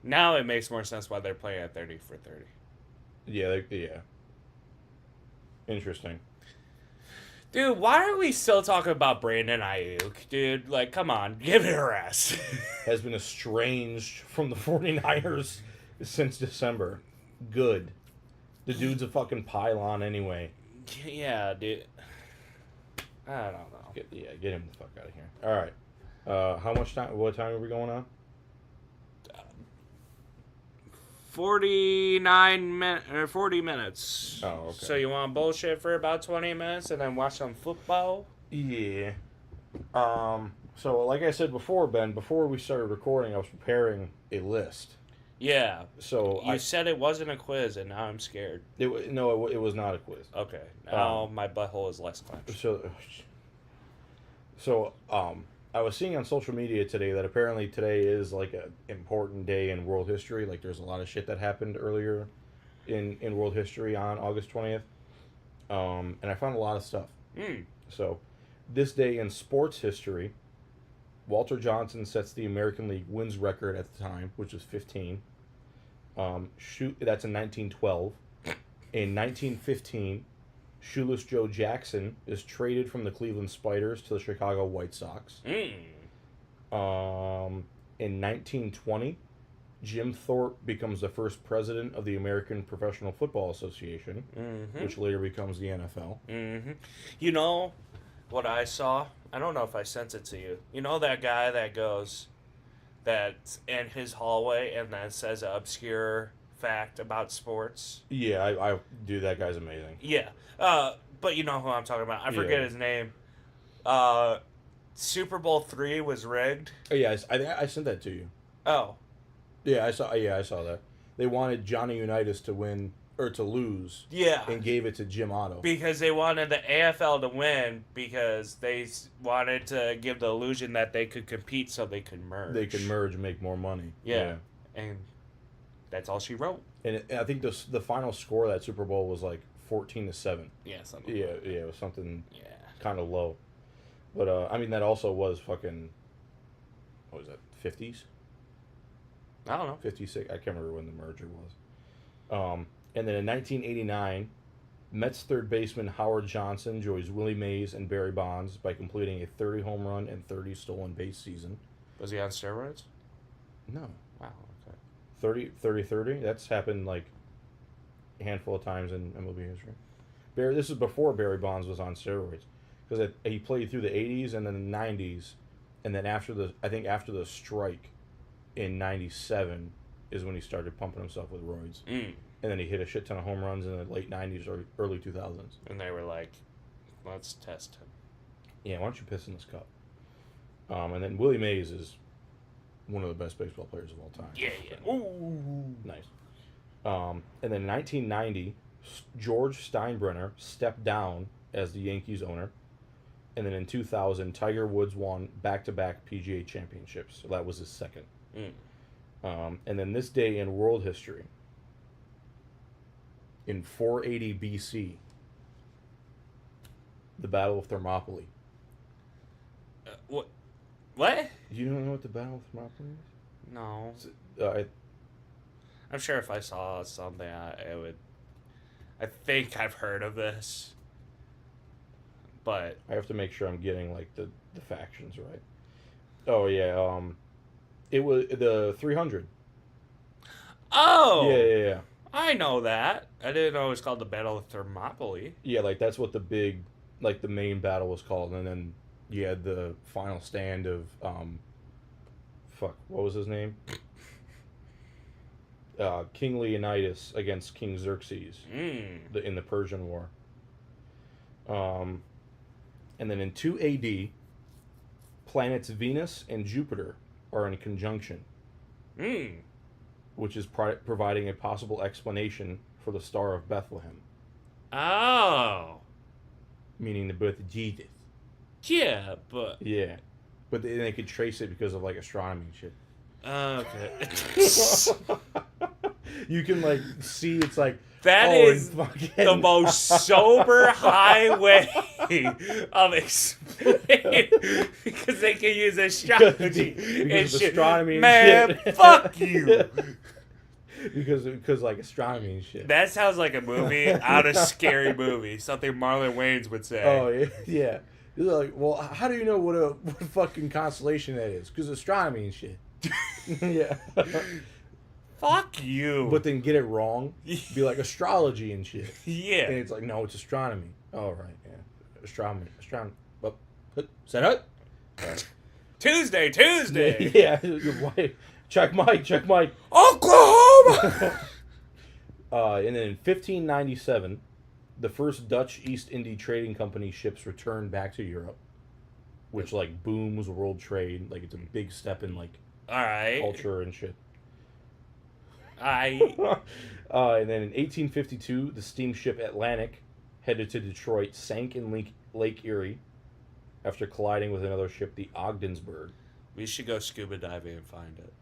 Now it makes more sense why they're playing at 30 for 30. Yeah, yeah. Interesting. Dude, why are we still talking about Brandon Ayuk? Dude, like, come on, give it a rest. Has been estranged from the 49ers since December. Good. The dude's a fucking pylon anyway. Yeah, dude. I don't know. Get him the fuck out of here. All right. How much time? What time are we going on? 40 minutes. Oh, okay. So you want bullshit for about 20 minutes and then watch some football? Yeah. So like I said before, Ben, before we started recording, I was preparing a list. Yeah. So You said it wasn't a quiz, and now I'm scared. it was not a quiz. Okay. Now my butthole is less clenched. So I was seeing on social media today that apparently today is like an important day in world history. Like there's a lot of shit that happened earlier in world history on August 20th. And I found a lot of stuff. So this day in sports history, Walter Johnson sets the American League wins record at the time, which was 15. That's in 1912. In 1915, Shoeless Joe Jackson is traded from the Cleveland Spiders to the Chicago White Sox. In 1920, Jim Thorpe becomes the first president of the American Professional Football Association, which later becomes the NFL. You know what I saw? I don't know if I sent it to you. You know that guy that goes that's in his hallway and then says an obscure fact about sports? Yeah, I do. That guy's amazing. Yeah. But you know who I'm talking about. I forget his name. Super Bowl III was rigged. Oh, yeah, I sent that to you. Oh. Yeah, I saw that. They wanted Johnny Unitas to win or to lose. Yeah. And gave it to Jim Otto. Because they wanted the AFL to win because they wanted to give the illusion that they could compete so they could merge. They could merge and make more money. Yeah. And that's all she wrote. And I think the final score of that Super Bowl was like 14-7. Yeah, something. Yeah, it was something. Yeah. Kind of low. But I mean that also was fucking. What was that? 50s. I don't know. 56. I can't remember when the merger was. And then in 1989, Mets third baseman Howard Johnson joins Willie Mays and Barry Bonds by completing a 30 home run and 30 stolen base season. Was he on steroids? No. Wow. Okay. 30. That's happened like a handful of times in MLB history. This is before Barry Bonds was on steroids, because he played through the 80s and then the 90s, and then after the strike in 97 is when he started pumping himself with roids. And then he hit a shit ton of home runs in the late 90s or early 2000s. And they were like, let's test him. Yeah, why don't you piss in this cup? And then Willie Mays is one of the best baseball players of all time. Yeah. Ooh. Nice. And then in 1990, George Steinbrenner stepped down as the Yankees owner. And then in 2000, Tiger Woods won back-to-back PGA championships. So that was his second. And then this day in world history, in 480 BC, the Battle of Thermopylae. What? You don't know what the Battle of Thermopylae is? No. I'm sure if I saw something, I would. I think I've heard of this, but I have to make sure I'm getting like the factions right. Oh yeah, it was the 300. Oh. Yeah. I know that. I didn't know it was called the Battle of Thermopylae. Yeah, like that's what the main battle was called, and then you had the final stand of what was his name? King Leonidas against King Xerxes in the Persian War. And then in 2 AD, planets Venus and Jupiter are in conjunction, Mm. which is providing a possible explanation for the Star of Bethlehem, Oh. meaning the birth of Jesus. Yeah, but... Yeah. But they could trace it because of, like, astronomy and shit. Okay. You can, like, see it's like... That is the most sober highway of explaining because they can use astrology and shit. Astronomy and Man, shit. fuck you. because like astronomy and shit. That sounds like a movie out of Scary Movie. Something Marlon Wayans would say. Oh yeah. They're like, well, how do you know what fucking constellation that is? Because astronomy and shit. Yeah. Fuck you. But then get it wrong. Be like astrology and shit. Yeah. And it's like, no, it's astronomy. Oh, right, yeah. Astronomy. Well, set up. Tuesday. Yeah. Your wife. Check Mike. Oklahoma! And then in 1597, the first Dutch East India Trading Company ships returned back to Europe, which, like, booms world trade. Like, it's a big step in, like, Alright. culture and shit. And then in 1852, the steamship Atlantic, headed to Detroit, sank in Lake Erie after colliding with another ship, the Ogdensburg. we should go scuba diving and find it.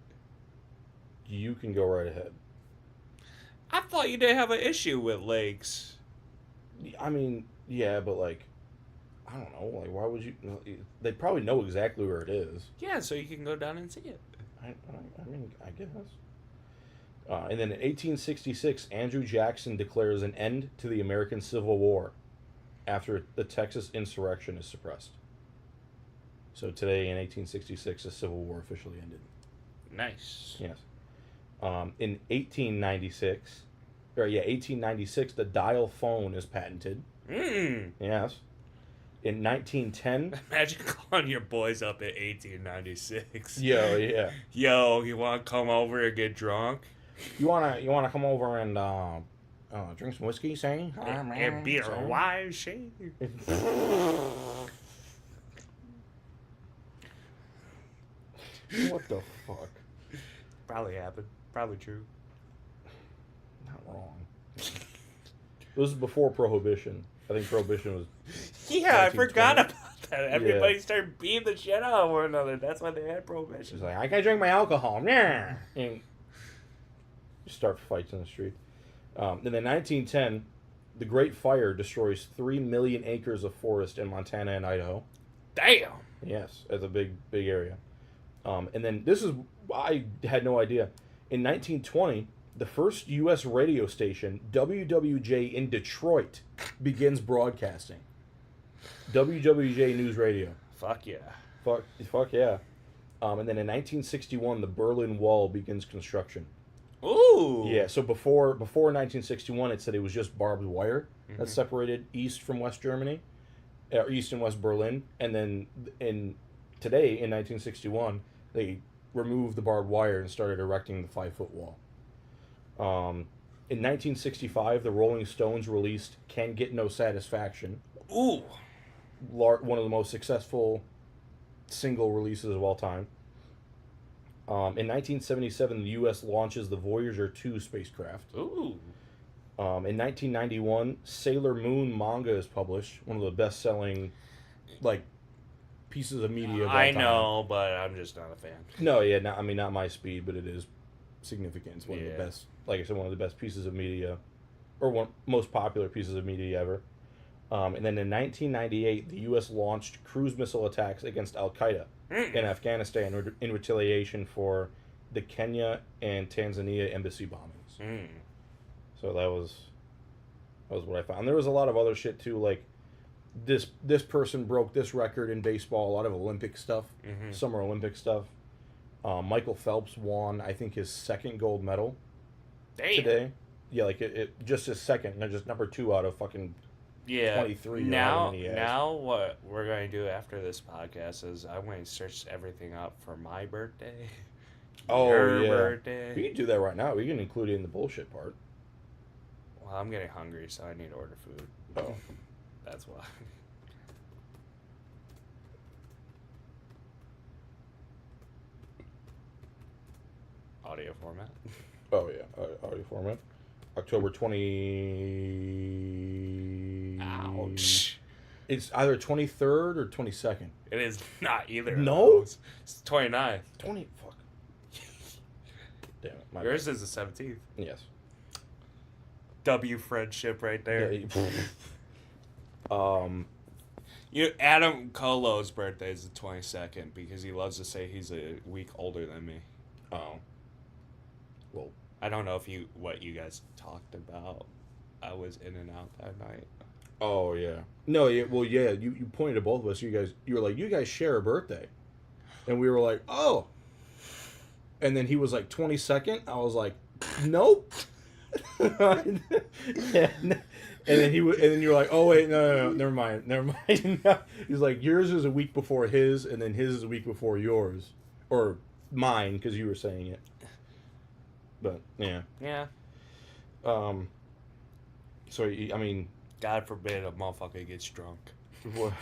You can go right ahead. I thought you didn't have an issue with lakes. I mean, yeah, but, like, I don't know. Like, why would you... They probably know exactly where it is. Yeah, so you can go down and see it. I mean, I guess. And then in 1866, Andrew Jackson declares an end to the American Civil War after the Texas insurrection is suppressed. So today, in 1866, the Civil War officially ended. Nice. Yes. In 1896, the dial phone is patented. Yes. In 1910... Imagine calling your boys up at 1896. Yeah. Yo, you want to come over and get drunk? You wanna come over and drink some whiskey, say? And be a wise shade. What the fuck? Probably happened. Probably true. Not wrong. This was before Prohibition. I think Prohibition was... Yeah, I forgot 1920. about that. Everybody started beating the shit out of one another. That's why they had Prohibition. She's like, I can't drink my alcohol. Yeah. And start fights in the street. And in 1910, the Great Fire destroys 3 million acres of forest in Montana and Idaho. Damn. Yes, it's a big area. And then this is... I had no idea. In 1920, the first U.S. radio station, WWJ in Detroit, begins broadcasting. WWJ News Radio. Fuck yeah. Fuck yeah. And then in 1961, the Berlin Wall begins construction. Ooh. Yeah, so before 1961, it said it was just barbed wire that separated East from West Germany, or East and West Berlin. And then today, in 1961, they removed the barbed wire and started erecting the 5-foot wall. In 1965, the Rolling Stones released "Can't Get No Satisfaction." Ooh. One of the most successful single releases of all time. In 1977, the U.S. launches the Voyager 2 spacecraft. Ooh. In 1991, Sailor Moon manga is published, one of the best-selling, like, pieces of media of all I time. know, but I'm just not a fan. No, yeah, not my speed, but it is significant. It's one of Yeah. the best, like I said, one of the best pieces of media, or one most popular pieces of media ever. And then in 1998, the U.S. launched cruise missile attacks against Al-Qaeda in Afghanistan in retaliation for the Kenya and Tanzania embassy bombings. So that was what I found. And there was a lot of other shit too, like this person broke this record in baseball. A lot of Olympic stuff, Summer Olympic stuff. Michael Phelps won, I think, his second gold medal today. Yeah, like it just his second, not just number 2 out of fucking 23. Now what we're going to do after this podcast is I'm going to search everything up for my birthday. Your birthday. We can do that right now. We can include it in the bullshit part. Well, I'm getting hungry, so I need to order food. Oh. That's why. audio format. Oh yeah, audio format. October 20. Ouch. It's either 23rd or 22nd. It is not either. No? Of those. It's 29th. 20. Fuck. Damn it. My Yours bad. is the 17th. Yes. W friendship right there. Yeah, Adam Colo's birthday is the 22nd because he loves to say he's a week older than me. Oh. Well. I don't know what you guys talked about. I was in and out that night. Oh yeah. No. Yeah. Well. Yeah. You pointed to both of us. You were like, you guys share a birthday, and we were like, oh. And then he was like 22nd. I was like, nope. and then and then you were like, oh wait, no, never mind. He's like, yours is a week before his, and then his is a week before yours, or mine, because you were saying it. But yeah. Yeah. So I mean, God forbid a motherfucker gets drunk. In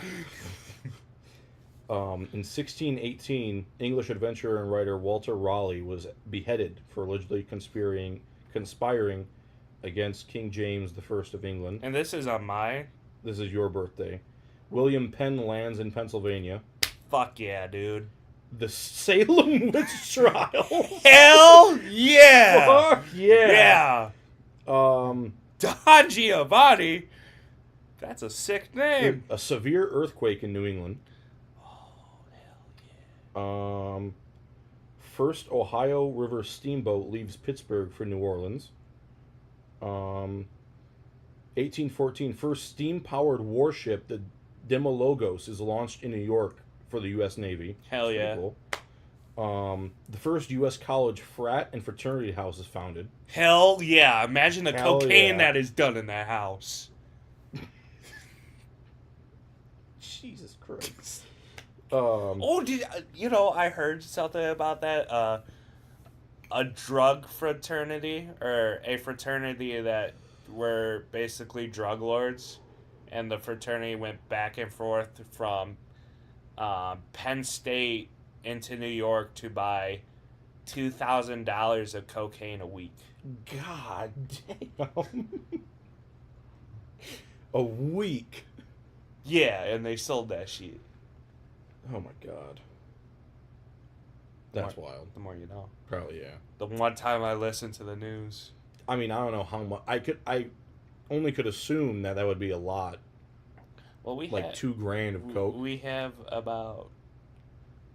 1618, English adventurer and writer Walter Raleigh was beheaded for allegedly conspiring against King James I of England. And this is on mine? This is your birthday. William Penn lands in Pennsylvania. Fuck yeah, dude. The Salem witch trial. Hell yeah! Fuck yeah! Yeah! Don Giovanni? That's a sick name. A severe earthquake in New England. Oh, hell yeah. First Ohio River steamboat leaves Pittsburgh for New Orleans. 1814, first steam-powered warship, the Demologos, is launched in New York for the U.S. Navy. Hell yeah. Cool. The first U.S. college frat and fraternity house is founded. Hell yeah. Imagine the Hell cocaine yeah. that is done in that house. Jesus Christ. Oh, I heard something about that. A drug fraternity, or a fraternity that were basically drug lords, and the fraternity went back and forth from Penn State into New York to buy $2,000 of cocaine a week. God damn. A week. Yeah, and they sold that shit. Oh my God. That's wild. The more you know. Probably, yeah. The one time I listened to the news. I mean, I don't know how much. I only could assume that would be a lot. Well, we like $2,000 of coke. We have about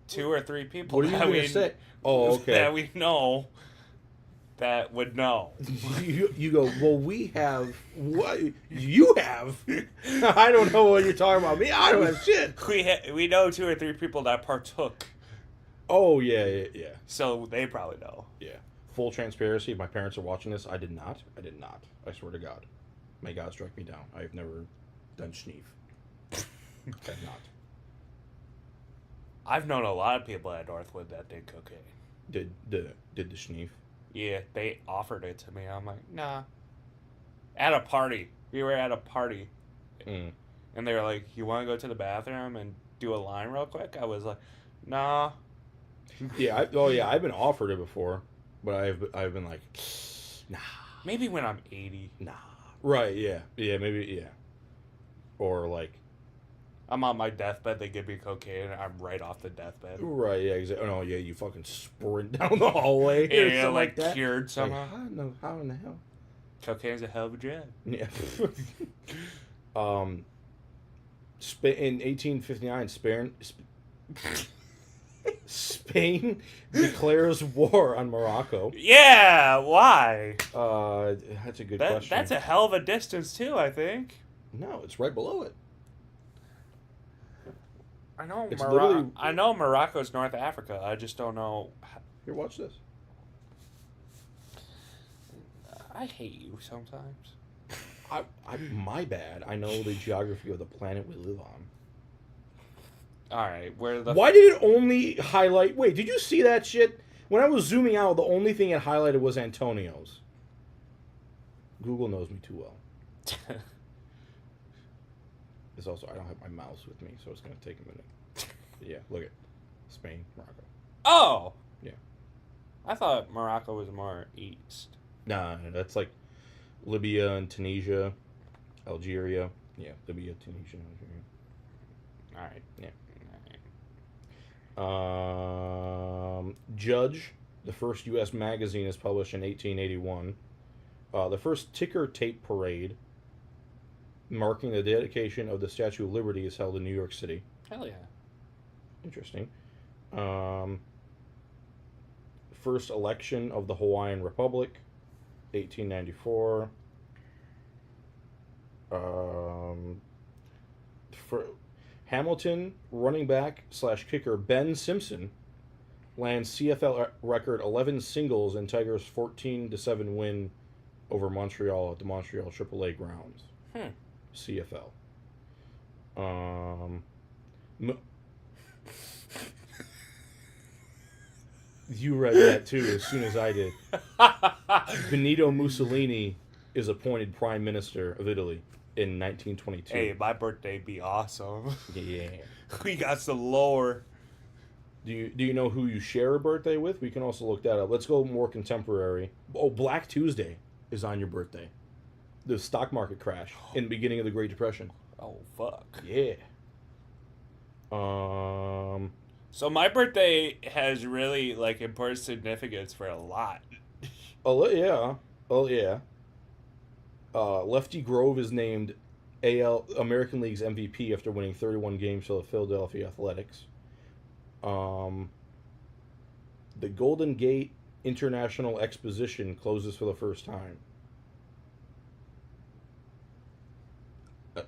2 or 3 people. What are you going to say? Oh, okay. That we know that would know. you go, well, we have what you have. I don't know what you're talking about. Me, I don't have shit. We know 2 or 3 people that partook. Oh yeah. So they probably know. Yeah. Full transparency. If my parents are watching this, I did not. I swear to God. May God strike me down. I have never done schneef. Have not. I've known a lot of people at Northwood that did cocaine. Did the schneef? Yeah, they offered it to me. I'm like, nah. At a party. We were at a party. Mm. And they were like, you want to go to the bathroom and do a line real quick? I was like, nah. Yeah, I've been offered it before, but I've been like, nah. Maybe when I'm 80. Nah. Right, yeah. Yeah, maybe, yeah. Or like, I'm on my deathbed, they give me cocaine, and I'm right off the deathbed. Right, yeah, exactly. Oh, no, yeah, you fucking sprint down the hallway. Or Yeah, something like that. cured somehow. Like, how in the hell? Cocaine's a hell of a drug. Yeah. In 1859, Spain declares war on Morocco. Yeah, why? That's a good question. That's a hell of a distance, too, I think. No, it's right below it. I know It's literally- I know Morocco's North Africa. I just don't know. Here, watch this. I hate you sometimes. My bad. I know the geography of the planet we live on. All right, where the Why did it only highlight? Wait, did you see that shit? When I was zooming out, the only thing it highlighted was Antonio's. Google knows me too well. It's also, I don't have my mouse with me, so it's going to take a minute. Yeah, look at Spain, Morocco. Oh. Yeah. I thought Morocco was more east. Nah, that's like Libya and Tunisia, Algeria. Yeah, Libya, Tunisia, Algeria. All right. Yeah. All right. Judge, the first U.S. magazine, is published in 1881. The first ticker tape parade, marking the dedication of the Statue of Liberty, is held in New York City. Hell yeah. Interesting. Um, First election of the Hawaiian Republic, 1894. For Hamilton running back / kicker Ben Simpson lands CFL record 11 singles in Tigers' 14-7 win over Montreal at the Montreal AAA grounds. CFL. You read that too as soon as I did. Benito Mussolini is appointed Prime Minister of Italy in 1922. Hey, my birthday'd be awesome. Yeah. We got some lore. Do you know who you share a birthday with? We can also look that up. Let's go more contemporary. Oh, Black Tuesday is on your birthday. The stock market crash in the beginning of the Great Depression. Oh, fuck. Yeah. So my birthday has really, like, important significance for a lot. Oh, yeah. Oh, yeah. Lefty Grove is named American League's MVP after winning 31 games for the Philadelphia Athletics. The Golden Gate International Exposition closes for the first time. I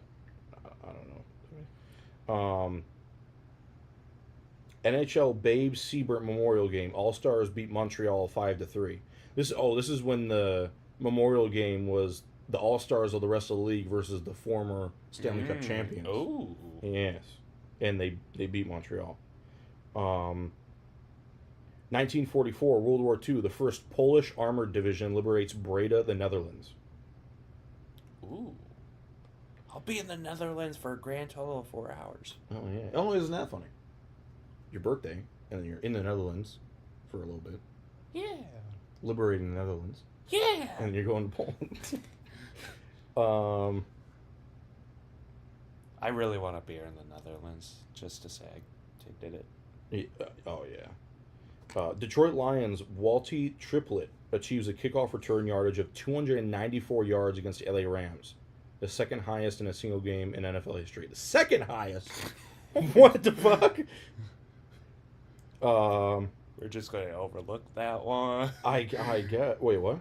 don't know. NHL Babe Siebert Memorial Game. All-Stars beat Montreal 5-3. This is when the Memorial Game was the All-Stars of the rest of the league versus the former Stanley Cup champions. Oh. Yes. And they beat Montreal. 1944, World War II, the first Polish armored division liberates Breda, the Netherlands. Ooh. I'll be in the Netherlands for a grand total of 4 hours. Oh, yeah. Oh, isn't that funny? Your birthday, and then you're in the Netherlands for a little bit. Yeah. Liberating the Netherlands. Yeah. And you're going to Poland. I really want to be in the Netherlands just to say I did it. Oh, yeah. Detroit Lions' Walty Triplett achieves a kickoff return yardage of 294 yards against the LA Rams. The second highest in a single game in NFL history. The second highest? What the fuck? We're just going to overlook that one. I get. Wait, what?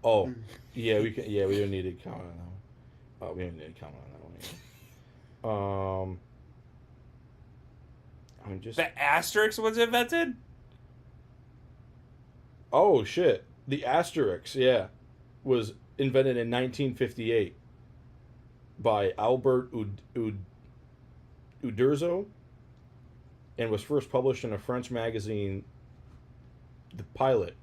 Oh, yeah, we can. Yeah, we don't need to comment on that one. We don't need to comment on that one either. I'm just. The asterisk was invented? Oh shit! The asterisk, yeah, was invented in 1958 by Albert Uderzo, and was first published in a French magazine, The Pilot,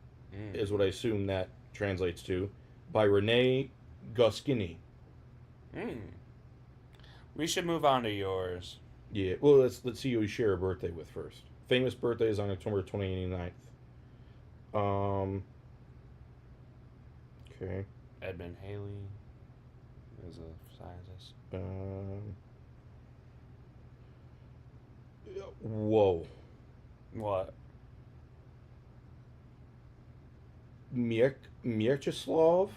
is what I assume that translates to, by Rene Goscinny. We should move on to yours. Yeah, well, let's see who you share a birthday with first. Famous birthday is on October 29th. Okay. Edmund Haley is a scientist. Whoa. What? Mieczysław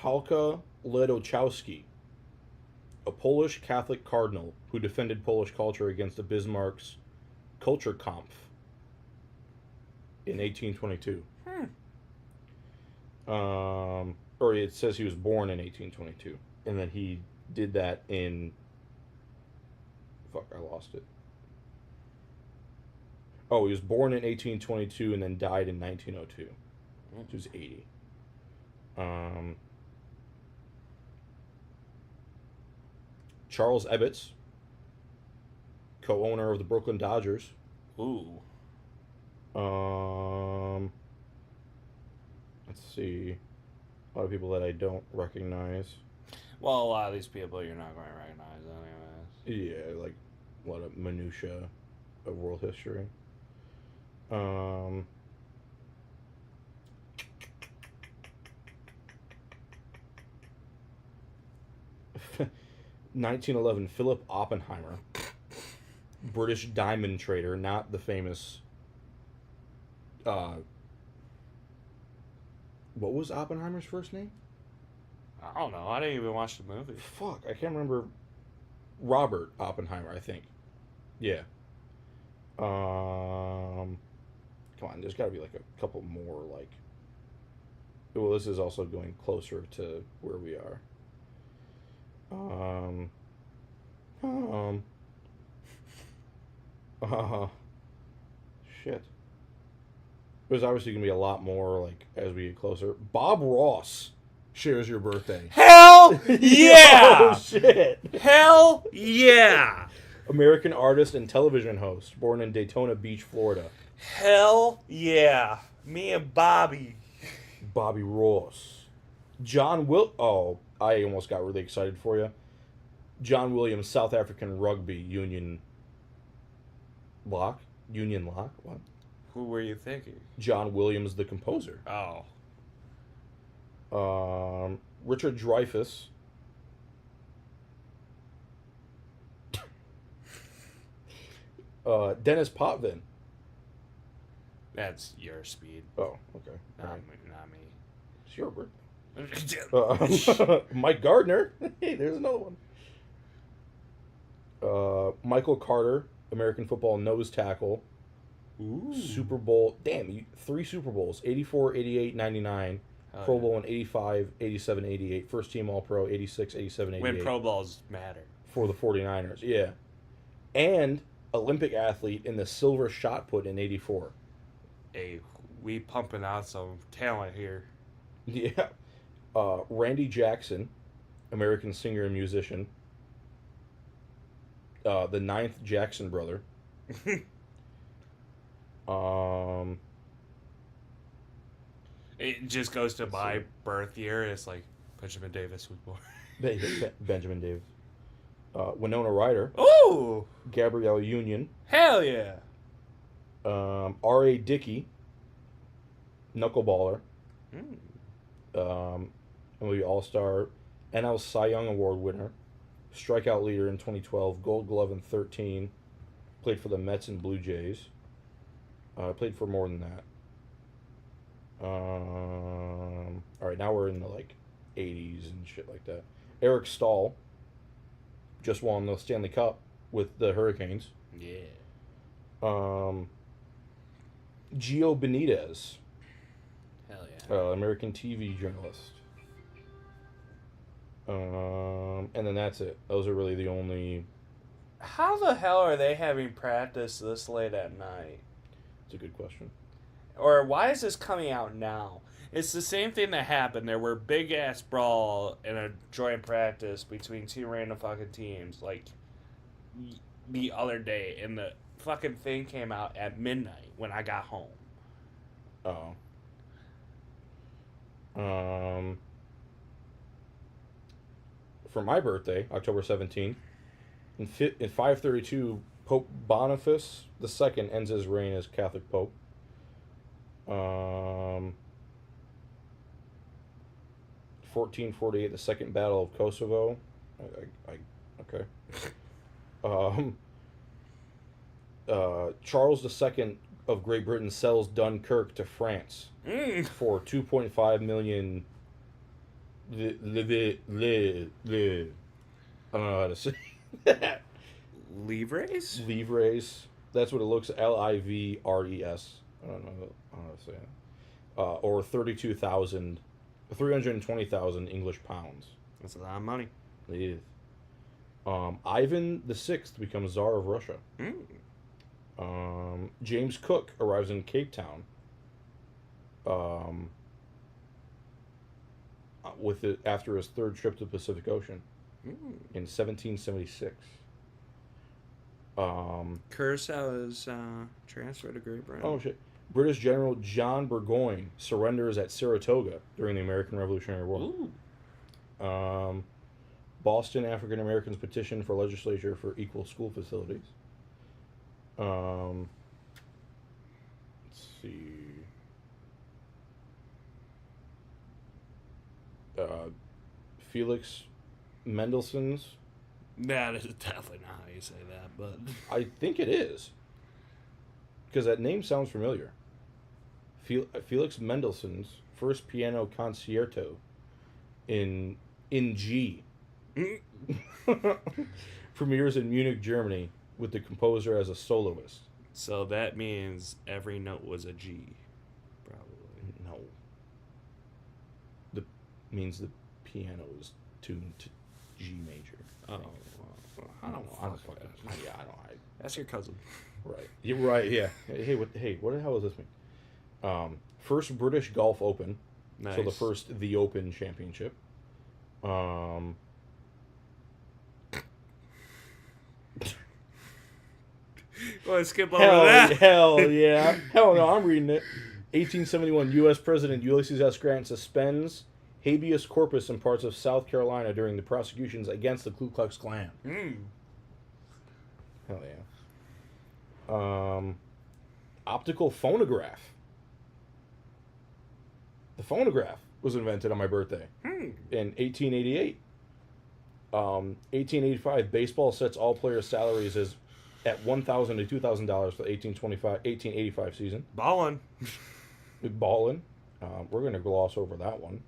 Halka Ledochowski, a Polish Catholic cardinal who defended Polish culture against the Bismarck's Kulturkampf in 1822. Or it says he was born in 1822, and then he did that in. Fuck, I lost it. Oh, he was born in 1822 and then died in 1902. He was 80. Charles Ebbets, co-owner of the Brooklyn Dodgers. Ooh. Let's see. A lot of people that I don't recognize. Well, a lot of these people you're not going to recognize anyways. Yeah, like a lot of minutia of world history. Um, 1911, Philip Oppenheimer, British diamond trader, not the famous. Uh, what was Oppenheimer's first name? I don't know. I didn't even watch the movie. Fuck, I can't remember. Robert Oppenheimer, I think. Yeah. Come on, there's got to be like a couple more like. Well, this is also going closer to where we are. Um. Um. Uh. Shit. There's obviously gonna be a lot more like as we get closer. Bob Ross shares your birthday. Hell yeah! Oh shit! Hell yeah! American artist and television host, born in Daytona Beach, Florida. Hell yeah! Me and Bobby. Bobby Ross. Oh, I almost got really excited for you. John Williams, South African rugby union lock. Union lock? What? Who were you thinking? John Williams, the composer. Oh. Richard Dreyfuss. Dennis Potvin. That's your speed. Oh, okay. Not, Right. not me. It's your birthday. Mike Gardner. Hey, there's another one. Michael Carter, American football nose tackle. Ooh. Super Bowl. Damn, 3 Super Bowls. 84, 88, 99. Pro Bowl in 85, 87, 88. First team All-Pro, 86, 87, 88. When Pro Bowls matter. For the 49ers, yeah. And Olympic athlete in the silver shot put in 84. Hey, we pumping out some talent here. Yeah. Randy Jackson, American singer and musician. The 9th Jackson brother. It just goes to my birth year. It's like Benjamin Davis was born. Benjamin Davis. Winona Ryder. Ooh! Gabrielle Union. Hell yeah! R.A. Dickey. Knuckleballer. Mm. MLB All-Star. NL Cy Young Award winner. Strikeout leader in 2012. Gold Glove in 13. Played for the Mets and Blue Jays. Played for more than that. All right, now we're in the like 80s and shit like that. Eric Stahl just won the Stanley Cup with the Hurricanes. Yeah. Gio Benitez, Hell yeah. American TV journalist. And then that's it. Those are really the only. How the hell are they having practice this late at night? It's a good question. Or why is this coming out now? It's the same thing that happened. There were big ass brawl in a joint practice between 2 random fucking teams like the other day, and the fucking thing came out at midnight when I got home. Oh. For my birthday, October 17th, in 532, Pope Boniface II ends his reign as Catholic Pope. 1448, the Second Battle of Kosovo. Okay. Charles II of Great Britain sells Dunkirk to France for 2.5 million. I don't know how to say that. Livres? Livres. That's what it looks. Livres. I don't know how to say it. Or 320,000 English pounds. That's a lot of money. It is. Ivan VI becomes Tsar of Russia. James Cook arrives in Cape Town. After his 3rd trip to the Pacific Ocean in 1776. Curacao is transferred to Great Britain. Oh shit! British General John Burgoyne surrenders at Saratoga during the American Revolutionary War. Ooh. Boston African Americans petition for legislature for equal school facilities. see. Felix Mendelssohn's. That is definitely not how you say that, but I think it is. Because that name sounds familiar. Felix Mendelssohn's first piano concerto in G premieres in Munich, Germany, with the composer as a soloist. so that means every note was a G, probably. No. The means the piano is tuned to G major. Oh, well, I don't fucking. Yeah, I don't. That's your cousin. Right. You're right. Yeah. Hey, what the hell does this mean? First British Golf Open. Nice. So the first The Open Championship. Let's skip over that. Hell yeah. Hell no, I'm reading it. 1871, U.S. President Ulysses S. Grant suspends habeas corpus in parts of South Carolina during the prosecutions against the Ku Klux Klan. Hell yeah. Optical phonograph. The phonograph was invented on my birthday in 1888. 1885, baseball sets all players' salaries as at $1,000 to $2,000 for the 1885 season. Ballin'. Ballin'. We're going to gloss over that one.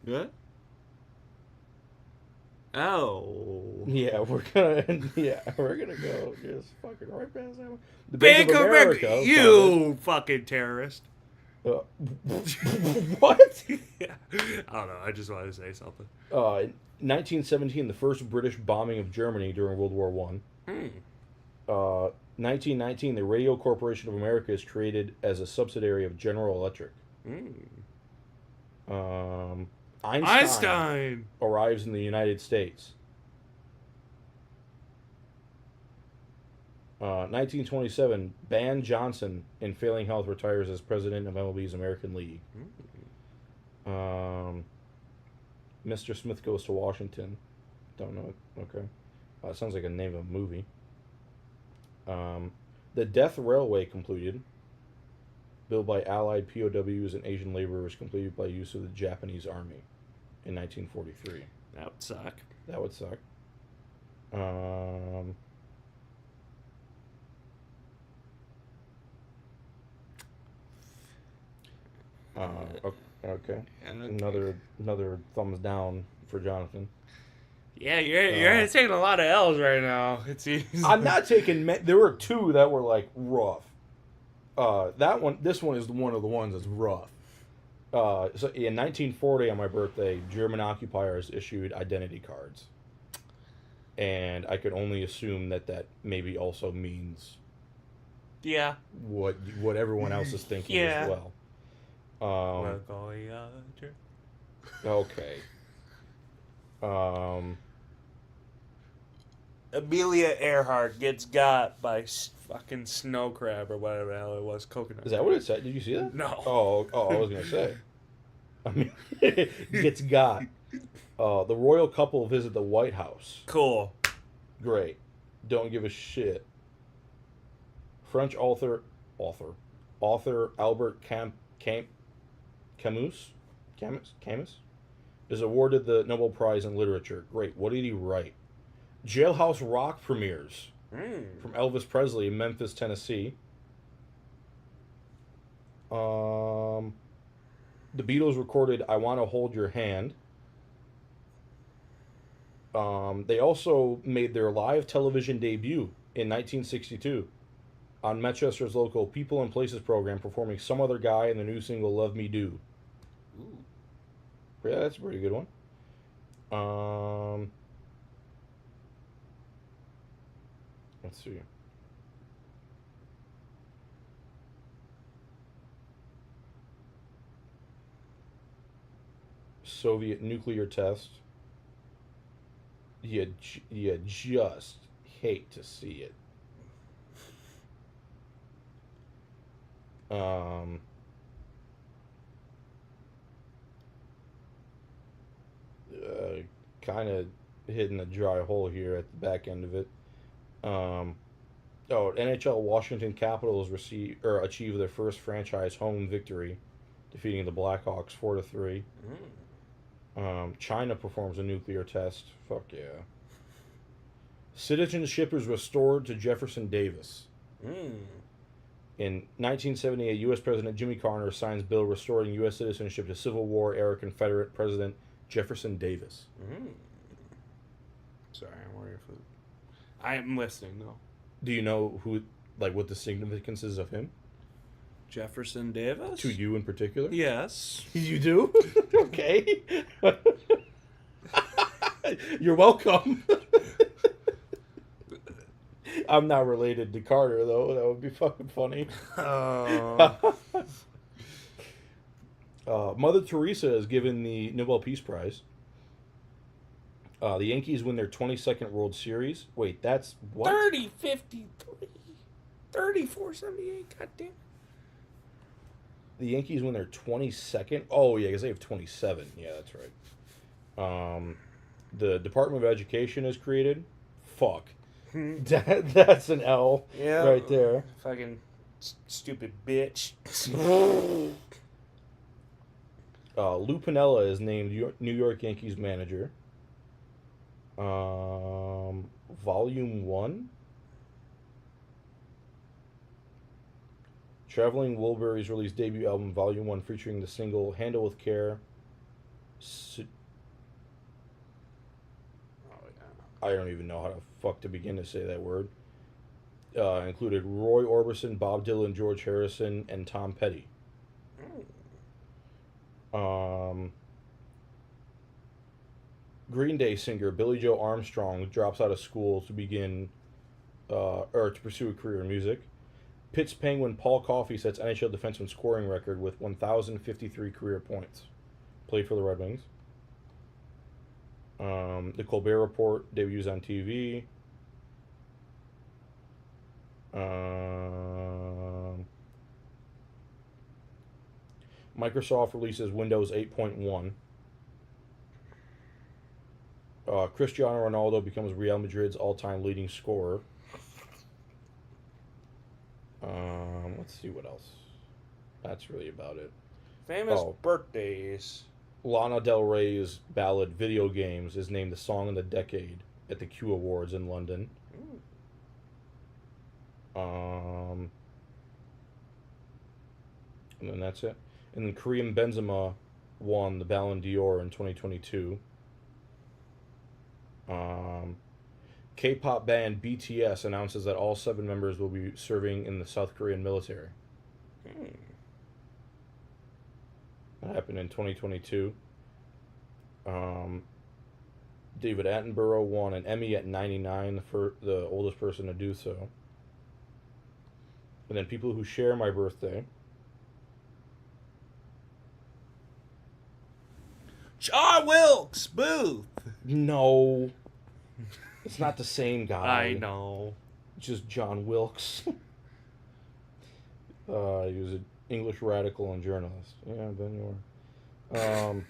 Good. Oh. Yeah, we're gonna go just fucking right past that one. The Bank of America. You fucking terrorist. What? Yeah. I don't know. I just wanted to say something. 1917, the first British bombing of Germany during World War One. 1919, the Radio Corporation of America is created as a subsidiary of General Electric. Einstein arrives in the United States. 1927, Ban Johnson, in failing health, retires as president of MLB's American League. Mr. Smith Goes to Washington. Don't know. Okay. It sounds like a name of a movie. The Death Railway completed. Built by Allied POWs and Asian laborers, completed by use of the Japanese Army in 1943. That would suck. That would suck. Okay. Another thumbs down for Jonathan. Yeah, you're taking a lot of L's right now. It seems. I'm not taking. There were two that were like rough. This one is one of the ones that's rough. So in 1940, on my birthday, German occupiers issued identity cards, and I could only assume that maybe also means, yeah, what everyone else is thinking as well. Okay. Amelia Earhart gets got by fucking snow crab or whatever the hell it was, coconut. Is that what it said? Did you see that? No. Oh, I was gonna say. I mean, gets got. The royal couple visit the White House. Cool. Great. Don't give a shit. French author Albert Camus is awarded the Nobel Prize in Literature. Great. What did he write? Jailhouse Rock premieres from Elvis Presley in Memphis, Tennessee. The Beatles recorded I Want to Hold Your Hand. They also made their live television debut in 1962 on Manchester's local People and Places program, performing Some Other Guy and the new single Love Me Do. Ooh. Yeah, that's a pretty good one. Let's see. Soviet nuclear test. You just hate to see it. Kind of hitting a dry hole here at the back end of it. Oh, NHL Washington Capitals achieved their first franchise home victory, defeating the Blackhawks 4-3. China performs a nuclear test. Fuck yeah. Citizenship is restored to Jefferson Davis. In 1978, U.S. President Jimmy Carter signs bill restoring U.S. citizenship to Civil War era Confederate President Jefferson Davis. Sorry, I'm worried for. I am listening though. Do you know what the significance is of him? Jefferson Davis? To you in particular? Yes. You do? Okay. You're welcome. I'm not related to Carter, though. That would be fucking funny. Mother Teresa is given the Nobel Peace Prize. The Yankees win their 22nd World Series. Wait, that's what? 30-53. 34-78. God damn. The Yankees win their 22nd? Oh, yeah, because they have 27. Yeah, that's right. The Department of Education is created. Fuck. That's an L right there. Fucking stupid bitch. Lou Piniella is named New York Yankees manager. Volume 1. Traveling Wilburys released debut album Volume 1 featuring the single Handle with Care. I don't even know how to fuck to begin to say that word. Included Roy Orbison, Bob Dylan, George Harrison, and Tom Petty. Green Day singer Billy Joe Armstrong drops out of school to begin to pursue a career in music. Pitt's Penguin Paul Coffey sets NHL defenseman scoring record with 1,053 career points. Played for the Red Wings. The Colbert Report debuts on TV. Microsoft releases Windows 8.1. Cristiano Ronaldo becomes Real Madrid's all-time leading scorer. Let's see what else. That's really about it. Famous birthdays. Lana Del Rey's ballad Video Games is named the Song of the Decade at the Q Awards in London. And then that's it. And then Karim Benzema won the Ballon d'Or in 2022. K-pop band BTS announces that all 7 members will be serving in the South Korean military. That happened in 2022. David Attenborough won an Emmy at 99, the oldest person to do so. And then people who share my birthday. John Wilkes Booth. No. It's not the same guy. I know. It's just John Wilkes. He was an English radical and journalist. Yeah, then you were.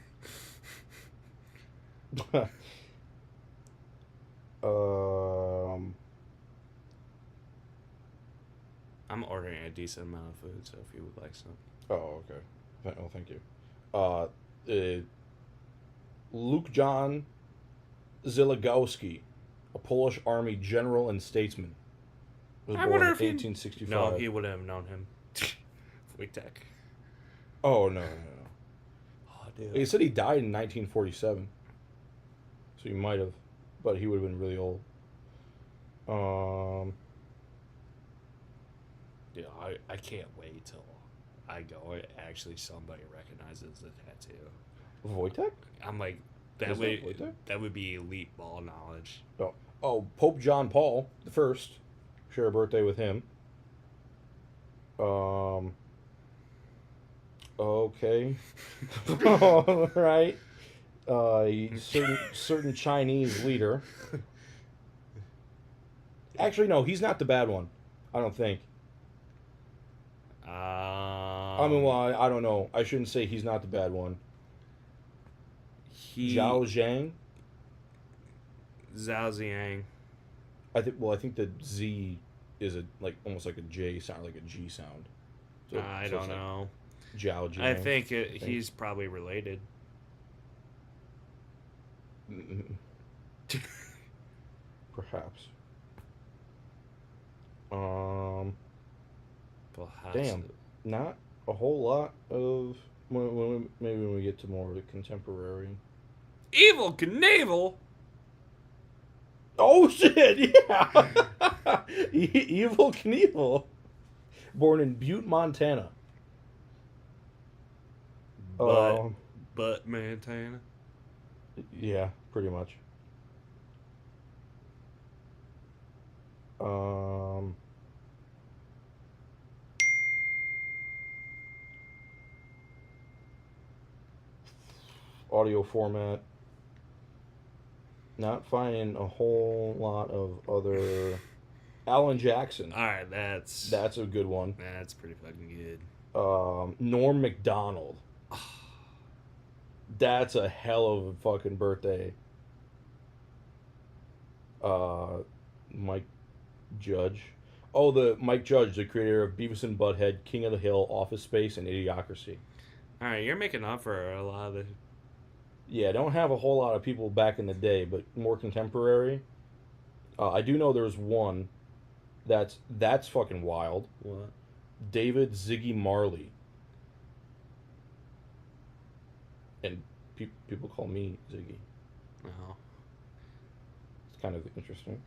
I'm ordering a decent amount of food, so if you would like some. Oh, okay. Well, thank you. Luke John Zilagowski, a Polish army general and statesman, was born in 1865. No, he would have known him. Wojtek. Oh, no. Oh, dude. He said he died in 1947. So he might have, but he would have been really old. Dude, I can't wait till I go and actually somebody recognizes the tattoo. Wojtek? I'm like, that would be elite ball knowledge. Oh, Pope John Paul the First. Share a birthday with him. Okay. All right. Certain Chinese leader. Actually, no, he's not the bad one. I don't think. I don't know. I shouldn't say he's not the bad one. Zhao Zhang. Zhao Ziang. I think the Z is a like almost like a J sound, like a G sound. So, I so don't it's like know. Jiao Jiang. I think he's probably related. Perhaps. Damn, not a whole lot of maybe when we get to more of the contemporary. Evil Knievel. Oh shit! Yeah, Evil Knievel, born in Butte, Montana. But Montana. Yeah, pretty much. Um, audio format. Not finding a whole lot of other. Alan Jackson. All right, that's a good one. That's pretty fucking good. Norm Macdonald. That's a hell of a fucking birthday. Mike Judge. Oh, the Mike Judge, the creator of Beavis and Butthead, King of the Hill, Office Space, and Idiocracy. All right, you're making up for a lot of the. Yeah, don't have a whole lot of people back in the day, but more contemporary. I do know there's one that's fucking wild. What? David Ziggy Marley. And people call me Ziggy. Oh. It's kind of interesting.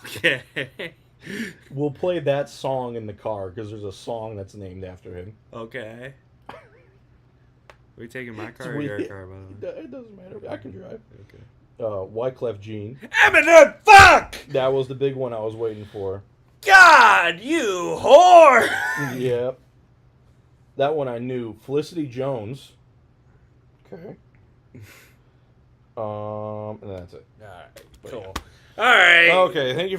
Okay. We'll play that song in the car because there's a song that's named after him. Okay. Are we taking my car or your car, by the way? It doesn't matter. I can drive. Okay. Wyclef Jean. Eminem, fuck! That was the big one I was waiting for. God, you whore! Yep. That one I knew. Felicity Jones. Okay. And that's it. Alright, But cool. yeah. Alright. Okay, thank you for